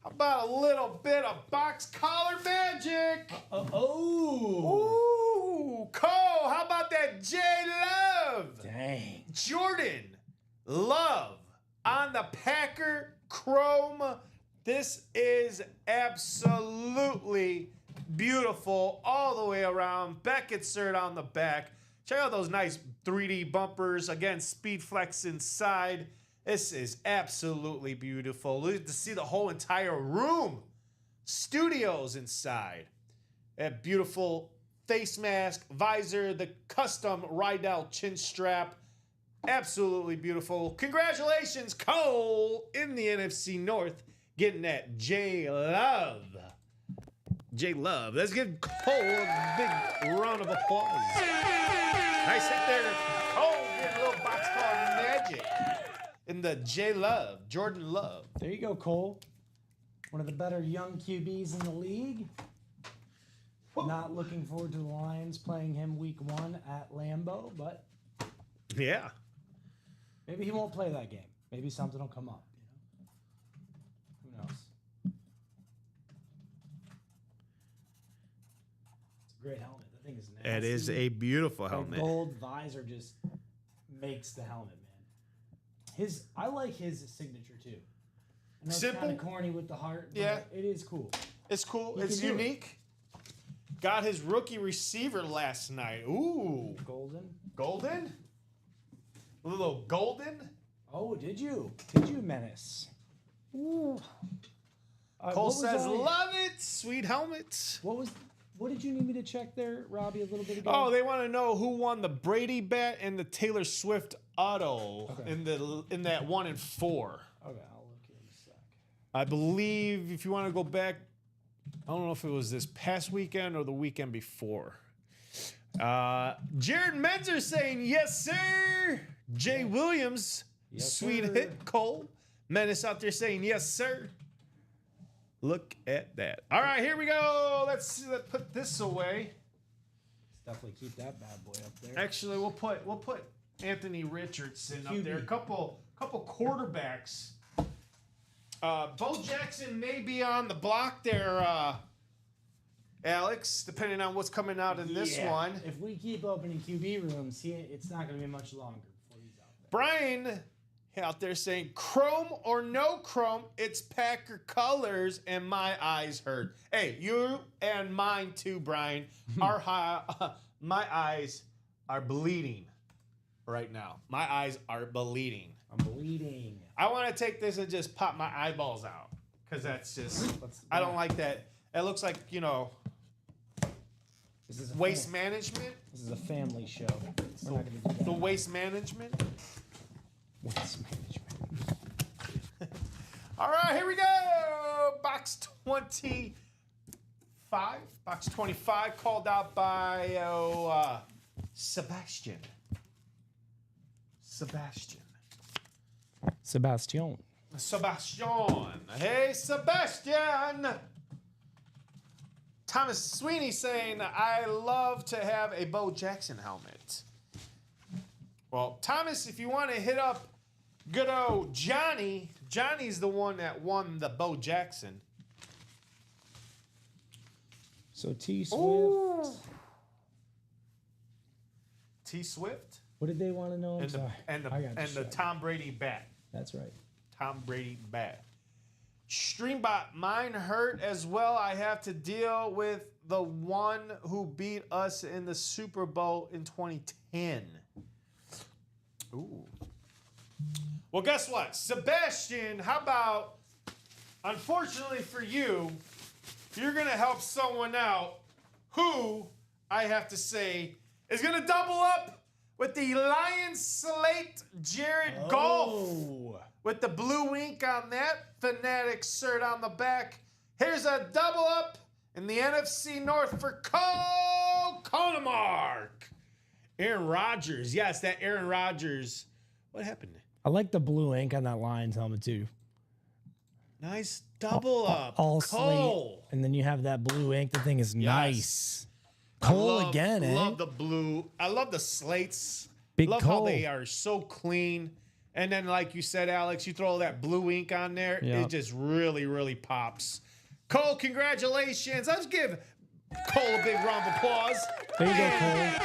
How about a little bit of box collar magic? Ooh, Cole, how about that J Love? Dang. Jordan Love on the Packer Chrome. This is absolutely beautiful all the way around. Beckett cert on the back. Check out those nice 3D bumpers. Again, Speed Flex inside. This is absolutely beautiful. Look to see the whole entire room. Studios inside. That beautiful face mask, visor, the custom Rydell chin strap. Absolutely beautiful. Congratulations, Cole, in the NFC North, getting that J Love. J Love. Let's give Cole a big round of applause. Nice hit there. Cole getting a little box called Magic in the J Love, Jordan Love. There you go, Cole. One of the better young QBs in the league. Not looking forward to the Lions playing him week 1 at Lambeau, but Yeah. maybe he won't play that game. Maybe something will come up. Who knows? It's a great helmet. That thing is nasty. It is a beautiful The helmet. gold visor just makes the helmet, man. I like his signature too. I know it's Simple. kind of corny with the heart, but Yeah. it is cool. It's cool. He It's can do it. unique. Got his rookie receiver last night. Ooh. Golden. Golden? A little golden? Oh, did you? Did you, Menace? Ooh. Cole says, love it. Sweet helmet. What did you need me to check there, Robbie, a little bit ago? Oh, they want to know who won the Brady bet and the Taylor Swift auto Okay. in that 1 and 4. Okay, I'll look here in a sec. I believe if you want to go back, I don't know if it was this past weekend or the weekend before. Jared Menzer saying, yes, sir. Jay Williams, Yes, sweet sir. hit, Cole. Menace out there saying, yes, sir. Look at that. All right, here we go. Let's put this away. Let's definitely keep that bad boy up there. Actually, we'll put Anthony Richardson up QB. there. A couple quarterbacks. Bo Jackson may be on the block there, Alex, depending on what's coming out in this Yeah. one. If we keep opening QB rooms, it's not going to be much longer before he's out there. Brian out there saying, chrome or no chrome, it's Packer colors and my eyes hurt. Hey, you and mine too, Brian. My eyes are bleeding right now. My eyes are bleeding. I'm bleeding. I want to take this and just pop my eyeballs out because that's just, I don't like that. It looks like, This is a waste management. This is a family show. We're not going to do that. The waste management. Waste management. All right, here we go. Box 25. Box 25 called out by Sebastian. Sebastian. Hey, Sebastian. Thomas Sweeney saying, I love to have a Bo Jackson helmet. Well, Thomas, if you want to hit up good old Johnny, Johnny's the one that won the Bo Jackson. So T Swift. Ooh. T Swift What did they want to know? I'm sorry. I got and the distracted. Tom Brady bat. That's right. Tom Brady bat. Streambot, mine hurt as well. I have to deal with the one who beat us in the Super Bowl in 2010. Ooh. Well, guess what? Sebastian, how about, unfortunately for you, you're going to help someone out who, I have to say, is going to double up with the Lions Slate Jared Goff. Oh. With the blue ink on that, Fanatic shirt on the back. Here's a double up in the NFC North for Cole Conemark. Aaron Rodgers. Yes, that Aaron Rodgers. What happened? I like the blue ink on that Lions helmet too. Nice double up. All Cole. slate, and then you have that blue ink. The thing is nice. Cole again, eh? Love the blue. I love the slates. Big love how Cole. they are so clean. And then, like you said, Alex, you throw that blue ink on there. Yeah. It just really, really pops. Cole, congratulations. Let's give Cole a big round of applause. There you go, Cole.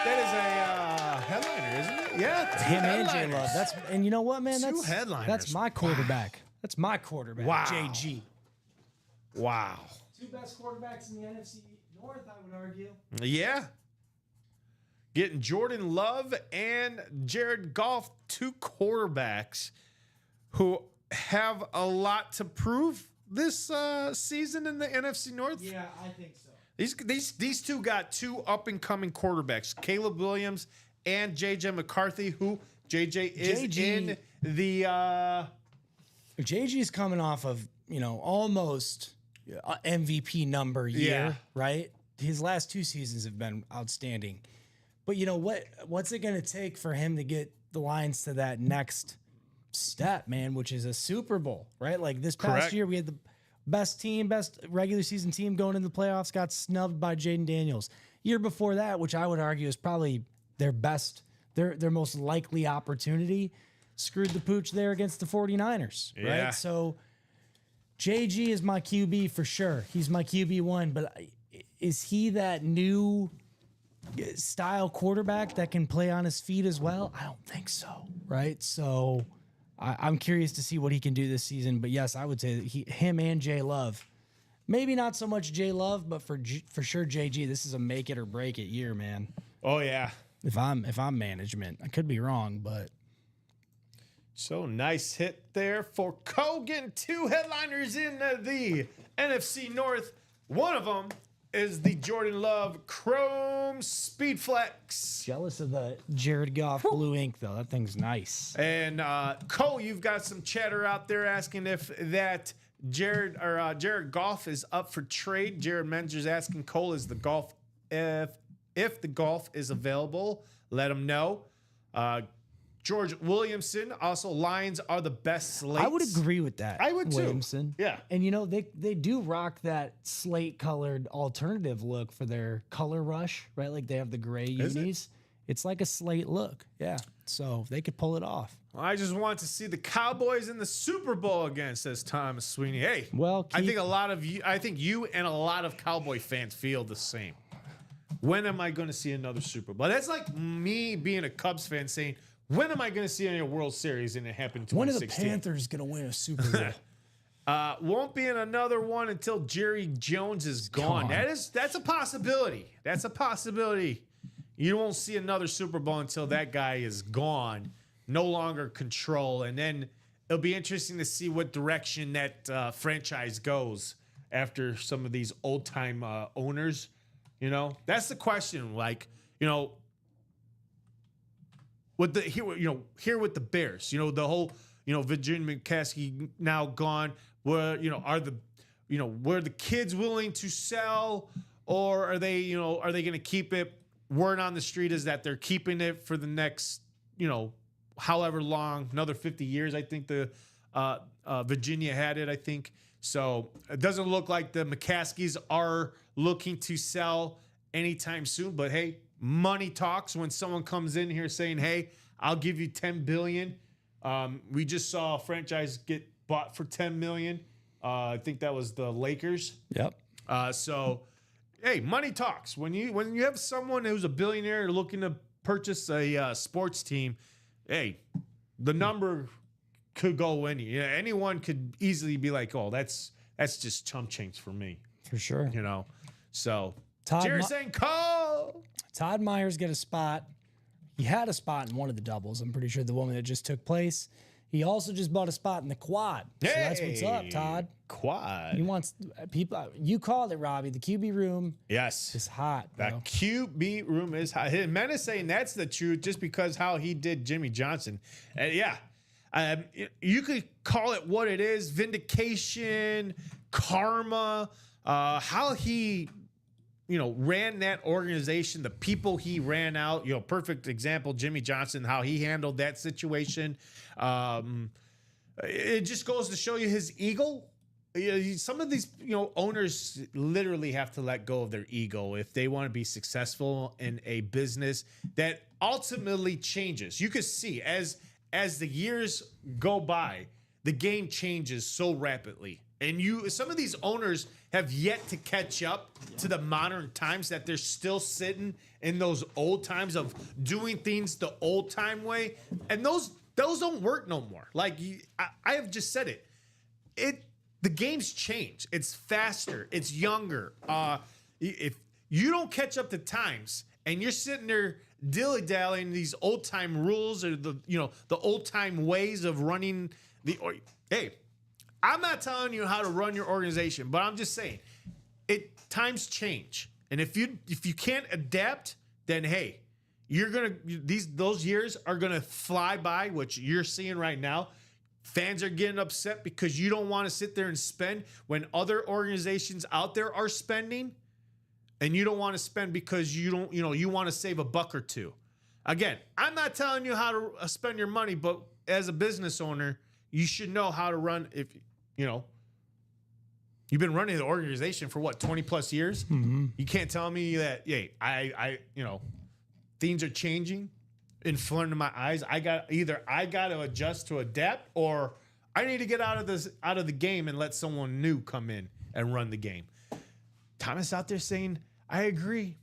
That is a headliner, isn't it? Yeah. two Him and J headliners. Love. And you know what, man? Two That's headliners. That's my quarterback. That's my quarterback. Wow. JG. Wow. Two best quarterbacks in the NFC North, I would argue. Yeah. Getting Jordan Love and Jared Goff, two quarterbacks who have a lot to prove this season in the NFC North. Yeah, I think so. These two got two up and coming quarterbacks, Caleb Williams and JJ McCarthy, who JJ is JG. in the JG is coming off of, almost MVP number year, Yeah. right? His last two seasons have been outstanding. But you know what? What's it going to take for him to get the Lions to that next step, man, which is a Super Bowl, right? Like this past Correct. year, we had the best regular season team going into the playoffs, got snubbed by Jaden Daniels. Year before that, which I would argue is probably their best, their most likely opportunity, screwed the pooch there against the 49ers, Yeah. right? So JG is my QB for sure. He's my QB1, but is he that new style quarterback that can play on his feet as well? I don't think so, right? So I'm curious to see what he can do this season. But yes, I would say that him and J Love, maybe not so much J Love, but for sure JG. This is a make it or break it year, man. oh yeah. If I'm management, I could be wrong, but So nice hit there for Kogan. Two headliners in the NFC North. One of them is the Jordan Love Chrome Speed Flex. jealous of the Jared Goff blue ink though. That thing's nice. And Cole, you've got some chatter out there asking if that Jared Goff is up for trade. Jared Menger's asking Cole, is the golf if the golf is available, let him know. George Williamson, also Lions are the best slates. I would agree with that. I would too. Williamson. Yeah. And they do rock that slate colored alternative look for their color rush, right? Like they have the gray Is it? unis. It's like a slate look. Yeah. So they could pull it off. I just want to see the Cowboys in the Super Bowl again, says Thomas Sweeney. Hey, Well, I think you and a lot of Cowboy fans feel the same. When am I going to see another Super Bowl? That's like me being a Cubs fan saying, when am I going to see any World Series? And it happened in When are the 2016. Panthers going to win a Super Bowl? Won't be in another one until Jerry Jones is gone. Gone. That's a possibility. That's a possibility. You won't see another Super Bowl until that guy is gone, no longer control, and then it'll be interesting to see what direction that franchise goes after some of these old time owners. That's the question. Like, with the here with the Bears, the whole Virginia McCaskey now gone. Where are the kids willing to sell, or are they going to keep it? Word on the street is that they're keeping it for the next however long, another 50 years. I think the Virginia had it. I think so. It doesn't look like the McCaskies are looking to sell anytime soon. But hey, money talks. When someone comes in here saying, "Hey, I'll give you $10 billion." We just saw a franchise get bought for $10 million. I think that was the Lakers. Yep. So, hey, money talks. When you have someone who's a billionaire looking to purchase a sports team, hey, the number could go anyone could easily be like, "Oh, that's just chump change for me," For sure. So, Todd Jerry Mi- saying, "Call." Todd Myers get a spot. He had a spot in one of the doubles. I'm pretty sure the one that just took place. He also just bought a spot in the quad. So that's what's up, Todd. Quad. He wants people. You called it, Robbie. The QB room Yes. is hot, bro. That QB room is hot. Men is saying that's the truth just because how he did Jimmy Johnson. Yeah. You could call it what it is, vindication, karma, how he, ran that organization, the people he ran out, perfect example, Jimmy Johnson, how he handled that situation. It just goes to show you his ego. Some of these, owners literally have to let go of their ego if they want to be successful in a business that ultimately changes. You could see as the years go by, the game changes so rapidly. And some of these owners have yet to catch up to the modern times, that they're still sitting in those old times of doing things the old time way. And those don't work no more. Like I have just said it. The game's changed. It's faster. It's younger. If you don't catch up to times and you're sitting there dilly-dallying these old-time rules or the old-time ways of running hey, I'm not telling you how to run your organization, but I'm just saying times change. And if you can't adapt, then hey, those years are gonna fly by, which you're seeing right now. Fans are getting upset because you don't want to sit there and spend when other organizations out there are spending, and you don't want to spend because you want to save a buck or two. Again, I'm not telling you how to spend your money, but as a business owner, you should know how to run. If you've been running the organization for 20 plus years, you can't tell me that, things are changing in front of my eyes. I got to adjust to adapt, or I need to get out of the game and let someone new come in and run the game. Thomas out there saying, I agree.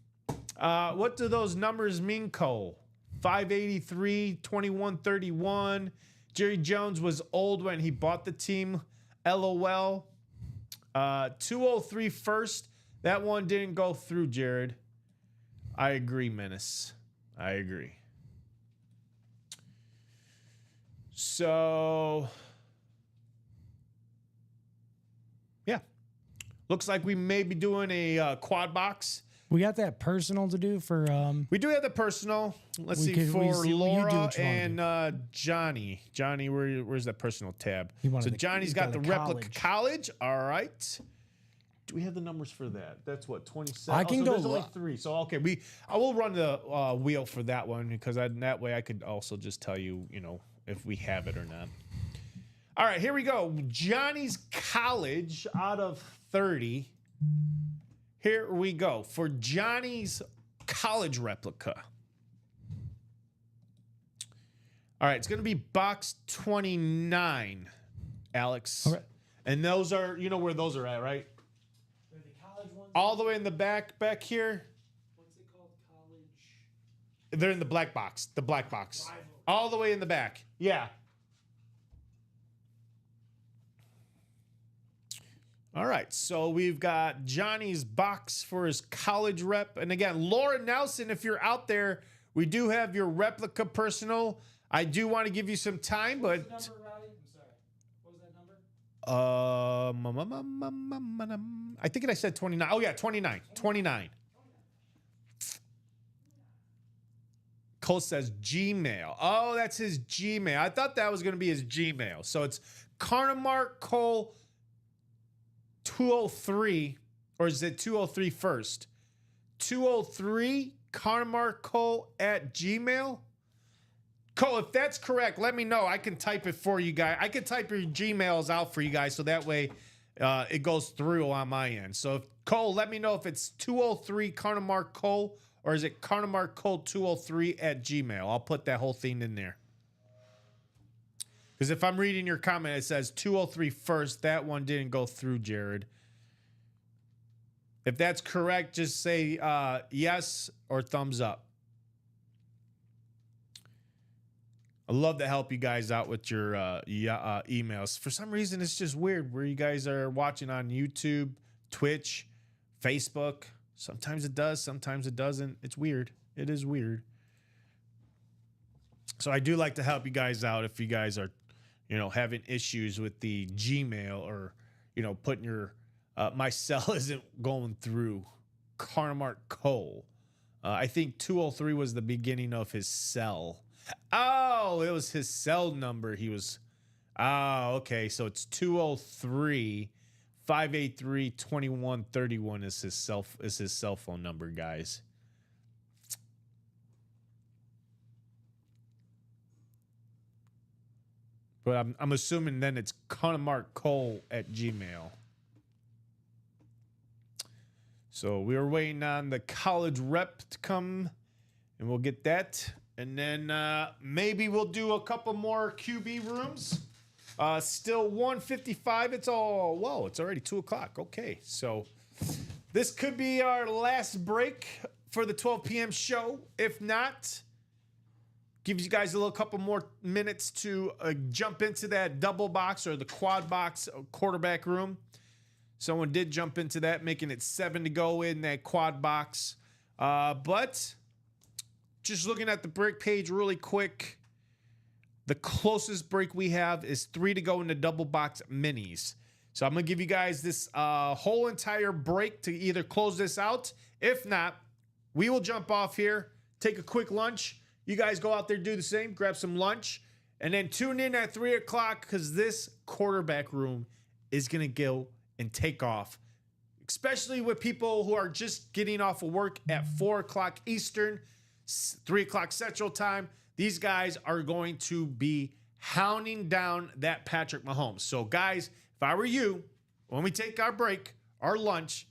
What do those numbers mean, Cole? 583, 2131. Jerry Jones was old when he bought the team. LOL. 203 first. That one didn't go through, Jared. I agree, Menace. I agree. So, yeah. Looks like we may be doing a quad box. We got that personal to do for. We do have the personal. Let's see, for Laura and Johnny. Johnny, where's that personal tab? So Johnny's got the replica college. All right. Do we have the numbers for that? That's what, 27? I can go. There's only 3. So okay, I will run the wheel for that one, because that way I could also just tell you, if we have it or not. All right, here we go. Johnny's college out of 30. Here we go for Johnny's college replica. All right, it's going to be box 29, Alex. All right. And those are, where those are at, right? They're the college ones. All the way in the back here. What's it called? College. They're in the black box. The black box. Rival. All the way in the back. Yeah. All right, so we've got Johnny's box for his college rep. And again, Laura Nelson, if you're out there, we do have your replica personal. I do want to give you some time, but... What's the number, Robbie? I'm sorry. What was that number? I think I said 29. Oh, yeah, 29. 29. Cole says Gmail. Oh, that's his Gmail. I thought that was going to be his Gmail. So it's Carnemark Cole 203, or is it 203 first? 203 Carnemark Cole at Gmail. Cole, if that's correct, let me know. I can type it for you guys. I can type your Gmails out for you guys, so that way it goes through on my end. So Cole, let me know if it's 203 Carnemark Cole, or is it Carnemark Cole 203 at Gmail. I'll put that whole thing in there. Because if I'm reading your comment, it says 203 first. That one didn't go through, Jared. If that's correct, just say yes or thumbs up. I love to help you guys out with your emails. For some reason, it's just weird where you guys are watching on YouTube, Twitch, Facebook. Sometimes it does, sometimes it doesn't. It's weird. It is weird. So I do like to help you guys out if you guys are, having issues with the Gmail, or, putting your, my cell isn't going through. Carnemark Cole. I think 203 was the beginning of his cell. Oh, it was his cell number. Okay. So it's 203 583 2131 is his cell phone number, guys. But I'm assuming then it's ConnorMarkCole@gmail. So we were waiting on the college rep to come, and we'll get that. And then maybe we'll do a couple more QB rooms. Still 1:55. It's already 2 o'clock. Okay, so this could be our last break for the 12 p.m. show. If not, gives you guys a little couple more minutes to jump into that double box or the quad box quarterback room. Someone did jump into that, making it 7 to go in that quad box. But just looking at the break page really quick, the closest break we have is 3 to go in the double box minis. So I'm going to give you guys this whole entire break to either close this out. If not, we will jump off here, take a quick lunch. You guys go out there, do the same, grab some lunch, and then tune in at 3 o'clock because this quarterback room is going to go and take off, especially with people who are just getting off of work at 4 o'clock Eastern, 3 o'clock Central Time. These guys are going to be hounding down that Patrick Mahomes. So, guys, if I were you, when we take our break, our lunch,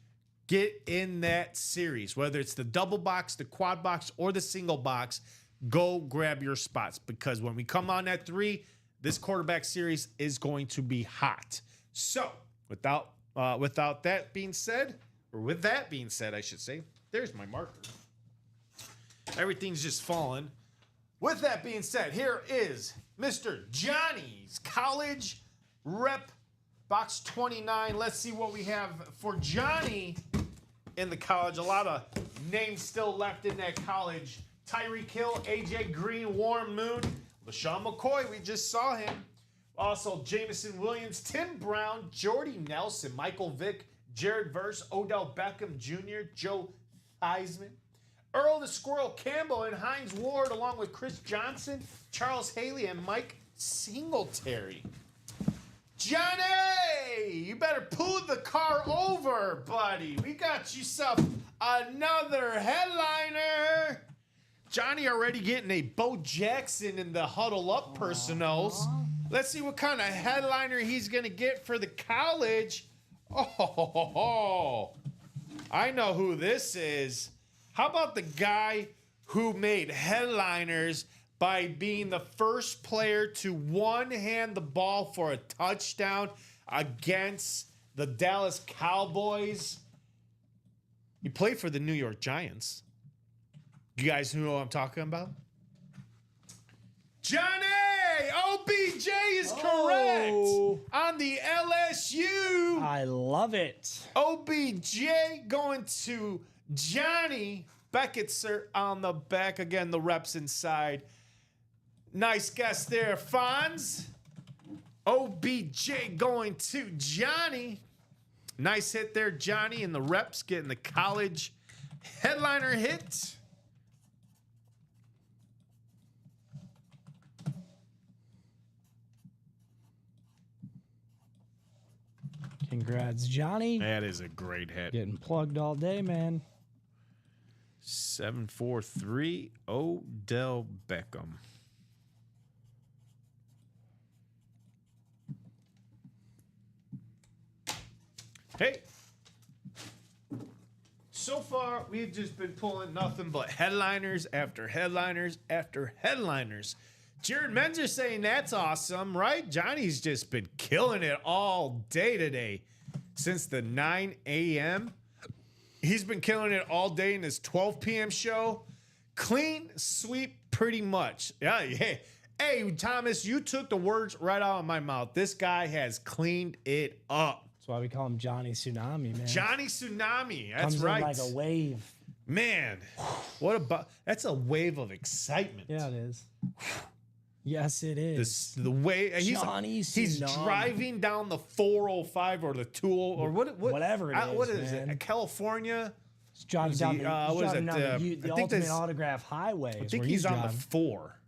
get in that series, whether it's the double box, the quad box, or the single box. Go grab your spots because when we come on at 3, this quarterback series is going to be hot. So, without that being said, or with that being said, I should say, there's my marker. Everything's just falling. With that being said, here is Mr. Johnny's College Rep Box 29. Let's see what we have for Johnny in the college. A lot of names still left in that college. Tyreek Hill, AJ Green, Warren Moon, LaShawn McCoy, we just saw him. Also, Jameson Williams, Tim Brown, Jordy Nelson, Michael Vick, Jared Verse, Odell Beckham Jr., Joe Theismann, Earl the Squirrel Campbell, and Hines Ward, along with Chris Johnson, Charles Haley, and Mike Singletary. Johnny, you better pull the car over, buddy. We got yourself another headliner. Johnny already getting a Bo Jackson in the huddle up personals. Let's see what kind of headliner he's going to get for the college. Oh, I know who this is. How about the guy who made headliners by being the first player to one-hand the ball for a touchdown against the Dallas Cowboys? He played for the New York Giants. You guys know what I'm talking about? Johnny! OBJ is correct on the LSU. I love it. OBJ going to Johnny Becketser on the back. Again, the reps inside. Nice guess there, Fonz. OBJ going to Johnny. Nice hit there, Johnny, and the reps getting the college headliner hit. Congrats, Johnny. That is a great hit. Getting plugged all day, man. 743 Odell Beckham. Hey. So far, we've just been pulling nothing but headliners after headliners after headliners. Jared Menzer saying that's awesome, right? Johnny's just been killing it all day today. Since the 9 a.m., he's been killing it all day in his 12 p.m. show. Clean sweep, pretty much. Yeah, hey, Thomas, you took the words right out of my mouth. This guy has cleaned it up. That's why we call him Johnny Tsunami, man. Johnny Tsunami. That's Comes right. in like a wave. Man, that's a wave of excitement. Yeah, it is. Yes, it is. The way Johnny he's Tsunami. driving down the 405 or the 20 or whatever it is. What is man. it? California. He's driving down the, what is it? the I think Ultimate that's- Autograph Highway. I think he's on the 4.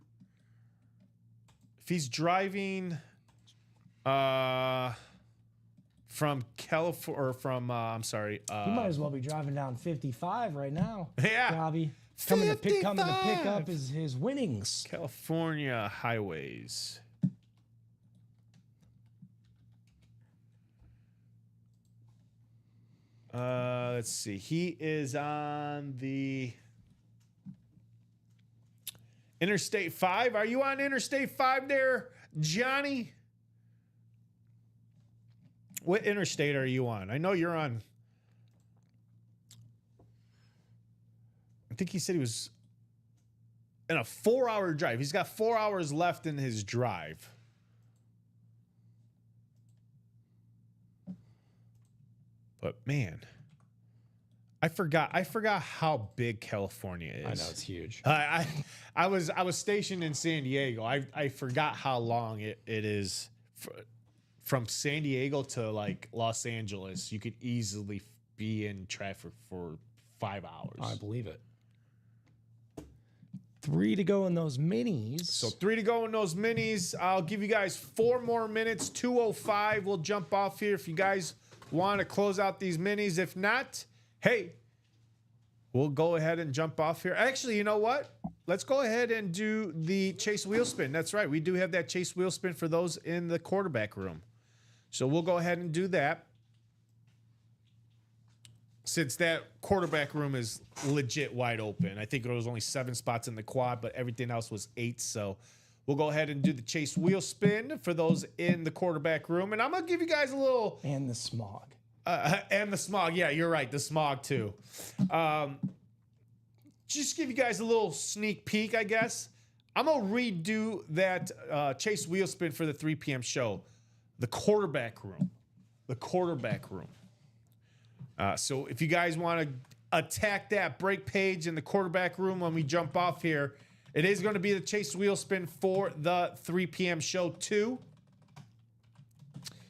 If he's driving from California or from He might as well be driving down 55 right now. Yeah. Robbie. Coming to pick 55. up his winnings. California highways. Let's see. He is on the Interstate 5. Are you on Interstate 5 there, Johnny? What interstate are you on? I know you're on. I think he said he was in a 4-hour drive. He's got 4 hours left in his drive. But man, I forgot how big California is. I know it's huge. I was stationed in San Diego. I forgot how long it is from San Diego to like Los Angeles. You could easily be in traffic for 5 hours. I believe it. 3 to go in those minis. So 3 to go in those minis. I'll give you guys 4 more minutes. 2:05. We'll jump off here if you guys want to close out these minis. If not, hey, we'll go ahead and jump off here. Actually, you know what? Let's go ahead and do the Chase wheel spin. That's right. We do have that Chase wheel spin for those in the quarterback room. So we'll go ahead and do that. Since that quarterback room is legit wide open. I think there was only 7 spots in the quad, but everything else was 8. So we'll go ahead and do the Chase wheel spin for those in the quarterback room. And I'm going to give you guys a little... And the smog. And the smog. Yeah, you're right. The smog, too. Just give you guys a little sneak peek, I guess. I'm going to redo that Chase wheel spin for the 3 p.m. show. The quarterback room. The quarterback room. So if you guys want to attack that break page in the quarterback room when we jump off here, it is going to be the Chase wheel spin for the 3 p.m. show too.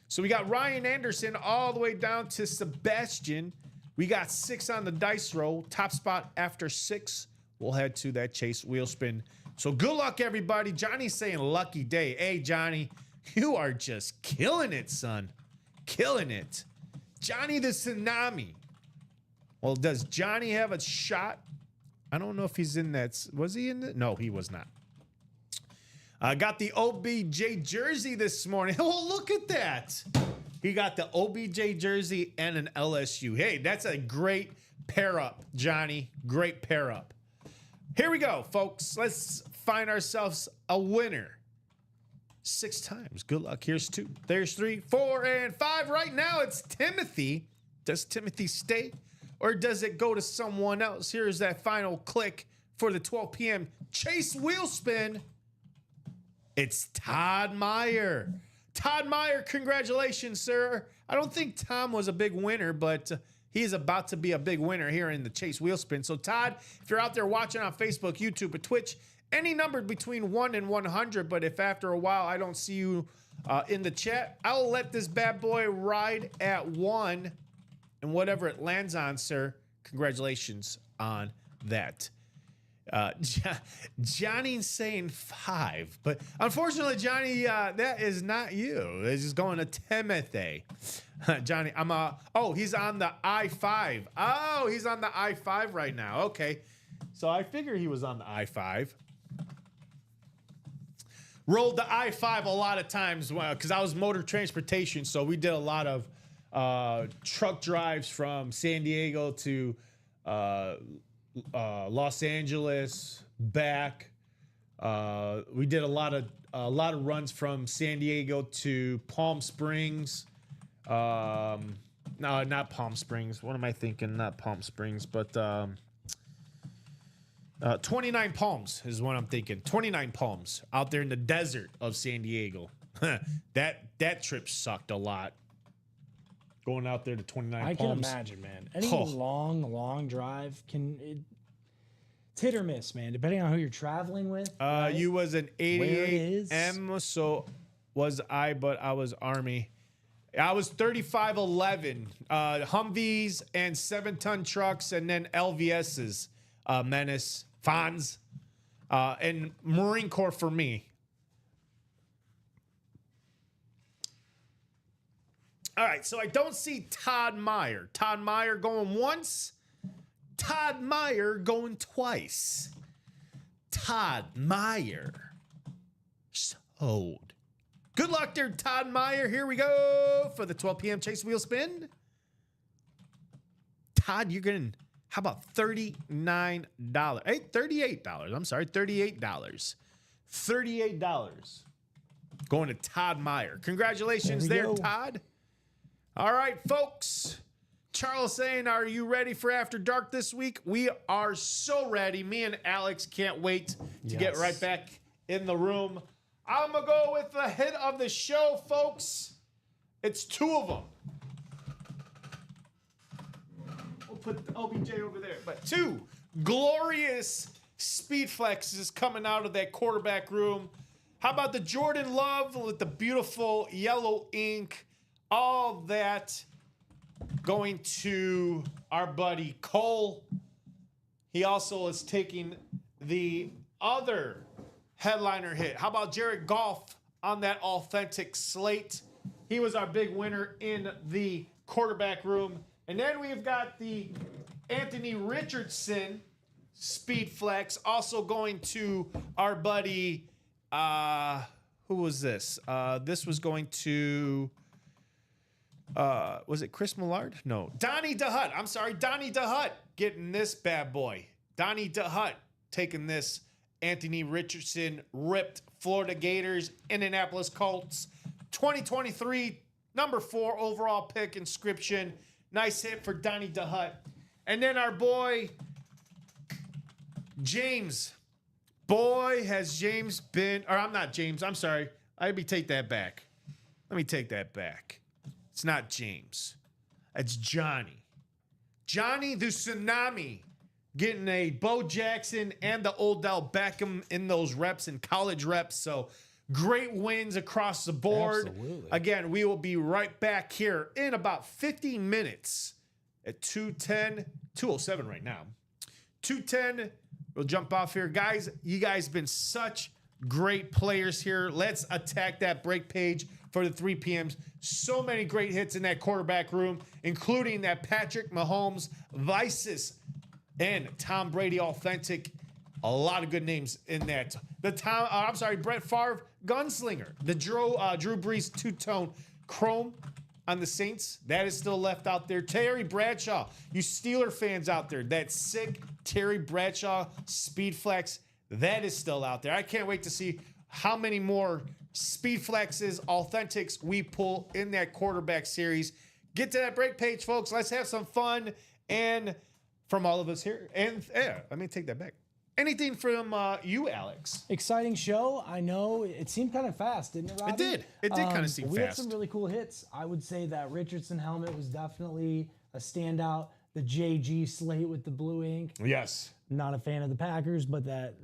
So we got Ryan Anderson all the way down to Sebastian. We got 6 on the dice roll. Top spot after 6. We'll head to that Chase wheel spin. So good luck, everybody. Johnny's saying lucky day. Hey, Johnny, you are just killing it, son. Killing it. Johnny the Tsunami. Well, does Johnny have a shot? I don't know if he's in that. Was he in it? No, he was not. I got the OBJ jersey this morning. Oh, look at that. He got the OBJ jersey and an LSU. Hey, that's a great pair up, Johnny. Great pair up. Here we go, folks. Let's find ourselves a winner. 6 times. Good luck. Here's 2. There's 3, 4, and 5. Right now, it's Timothy. Does Timothy stay, or does it go to someone else? Here's that final click for the 12 p.m. Chase wheel spin. It's Todd Meyer. Todd Meyer, congratulations, sir. I don't think Tom was a big winner, but he is about to be a big winner here in the Chase wheel spin. So, Todd, if you're out there watching on Facebook, YouTube, or Twitch, any number between 1 and 100, but if after a while I don't see you in the chat, I'll let this bad boy ride at 1, and whatever it lands on, sir, congratulations on that. Johnny's saying 5, but unfortunately, Johnny, that is not you. This is going to Timothy. Johnny, he's on the I-5. Oh, he's on the I-5 right now. Okay. So I figure he was on the I-5. Rolled the I-5 a lot of times because I was motor transportation, so we did a lot of truck drives from San Diego to Los Angeles, back. We did a lot of runs from San Diego to Palm Springs. No, not Palm Springs. What am I thinking? Not Palm Springs, but 29 Palms is what I'm thinking. 29 Palms out there in the desert of San Diego. That trip sucked a lot. Going out there to 29 I Palms. can imagine, man. Any long drive it's hit or miss, man, depending on who you're traveling with. Right? You was an 88 M, so was I, but I was Army. I was 3511 Humvees and 7-ton trucks, and then LVSs, Menace, Fonz, and Marine Corps for me. All right, so I don't see Todd Meyer. Todd Meyer going once. Todd Meyer going twice. Todd Meyer sold. Good luck there, Todd Meyer. Here we go for the 12 p.m. Chase wheel spin. Todd, you're getting, how about $39? Hey, $38. I'm sorry, $38. $38 going to Todd Meyer. Congratulations there, Todd. All right, folks. Charles saying, are you ready for After Dark this week? We are so ready. Me and Alex can't wait to get right back in the room. I'm going to go with the hit of the show, folks. It's two of them. We'll put the OBJ over there. But two glorious speed flexes coming out of that quarterback room. How about the Jordan Love with the beautiful yellow ink? All that going to our buddy Cole. He also is taking the other headliner hit. How about Jared Goff on that authentic slate? He was our big winner in the quarterback room. And then we've got the Anthony Richardson speed flex also going to our buddy, who was this? This was going to, was it Chris Millard? No, Donnie DeHutt. I'm sorry, Donnie DeHutt getting this bad boy. Donnie DeHutt taking this Anthony Richardson ripped Florida Gators, Indianapolis Colts, 2023, number 4 overall pick inscription. Nice hit for Donnie DeHutt. And then our boy, James. Boy, has James been, or I'm not James, I'm sorry. Let me take that back. It's not James. It's Johnny. Johnny the Tsunami getting a Bo Jackson and the Odell Beckham in those reps and college reps. So great wins across the board. Absolutely. Again, we will be right back here in about 50 minutes at 2:07 right now. 2:10. We'll jump off here. Guys, you guys been such great players here. Let's attack that break page for the 3 p.m.s. So many great hits in that quarterback room, including that Patrick Mahomes, Vices, and Tom Brady authentic. A lot of good names in that. Brett Favre, Gunslinger. The Drew Brees two-tone chrome on the Saints. That is still left out there. Terry Bradshaw, you Steeler fans out there, that sick Terry Bradshaw speed flex, that is still out there. I can't wait to see how many more speed flexes, authentics we pull in that quarterback series. Get to that break page, folks. Let's have some fun. And from all of us here, and yeah, let me take that back. Anything from you, Alex? Exciting show. I know it seemed kind of fast, didn't it, Robbie? It did. It did kind of seem we fast. We had some really cool hits. I would say that Richardson helmet was definitely a standout. The JG slate with the blue ink. Yes. Not a fan of the Packers, but that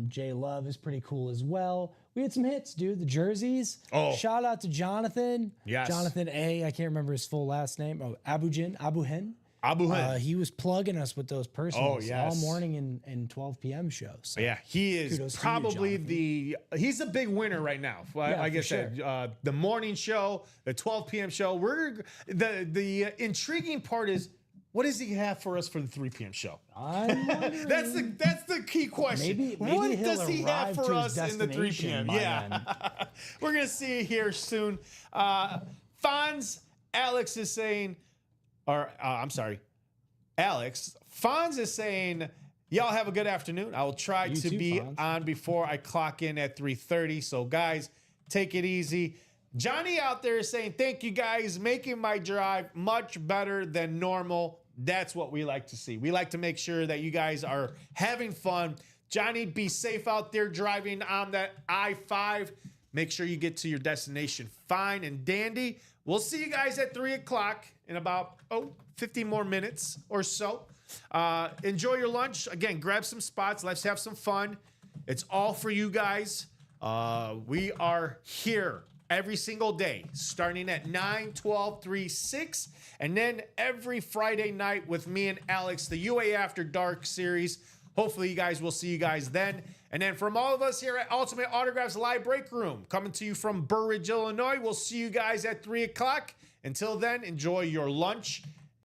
J Love is pretty cool as well. We had some hits, dude. The jerseys. Oh. Shout out to Jonathan. Yes. Jonathan A. I can't remember his full last name. Oh, Abuhen. He was plugging us with those personals all morning and 12 p.m. shows. So yeah, he is probably he's a big winner right now. Like I said, the morning show, the 12 p.m. show. The intriguing part is, what does he have for us for the 3 p.m. show? I'm wondering. That's the key question. Maybe what he'll does he have for us in the 3 p.m.? Yeah, we're gonna see it here soon. Fonz, Alex is saying, Alex, Fonz is saying, y'all have a good afternoon. I will try to be on before I clock in at 3:30. So guys, take it easy. Johnny out there is saying, thank you guys, making my drive much better than normal. That's what we like to see. We like to make sure that you guys are having fun. Johnny, be safe out there driving on that I-5. Make sure you get to your destination fine and dandy. We'll see you guys at 3 o'clock in about 50 more minutes or so. Enjoy your lunch. Again, grab some spots. Let's have some fun. It's all for you guys. We are here every single day, starting at 9, 12, 3, 6, and then every Friday night with me and Alex, the UA After Dark series. Hopefully you guys will see you guys then. And then from all of us here at Ultimate Autographs Live Break Room, coming to you from Burridge, Illinois, we'll see you guys at 3 o'clock. Until then, enjoy your lunch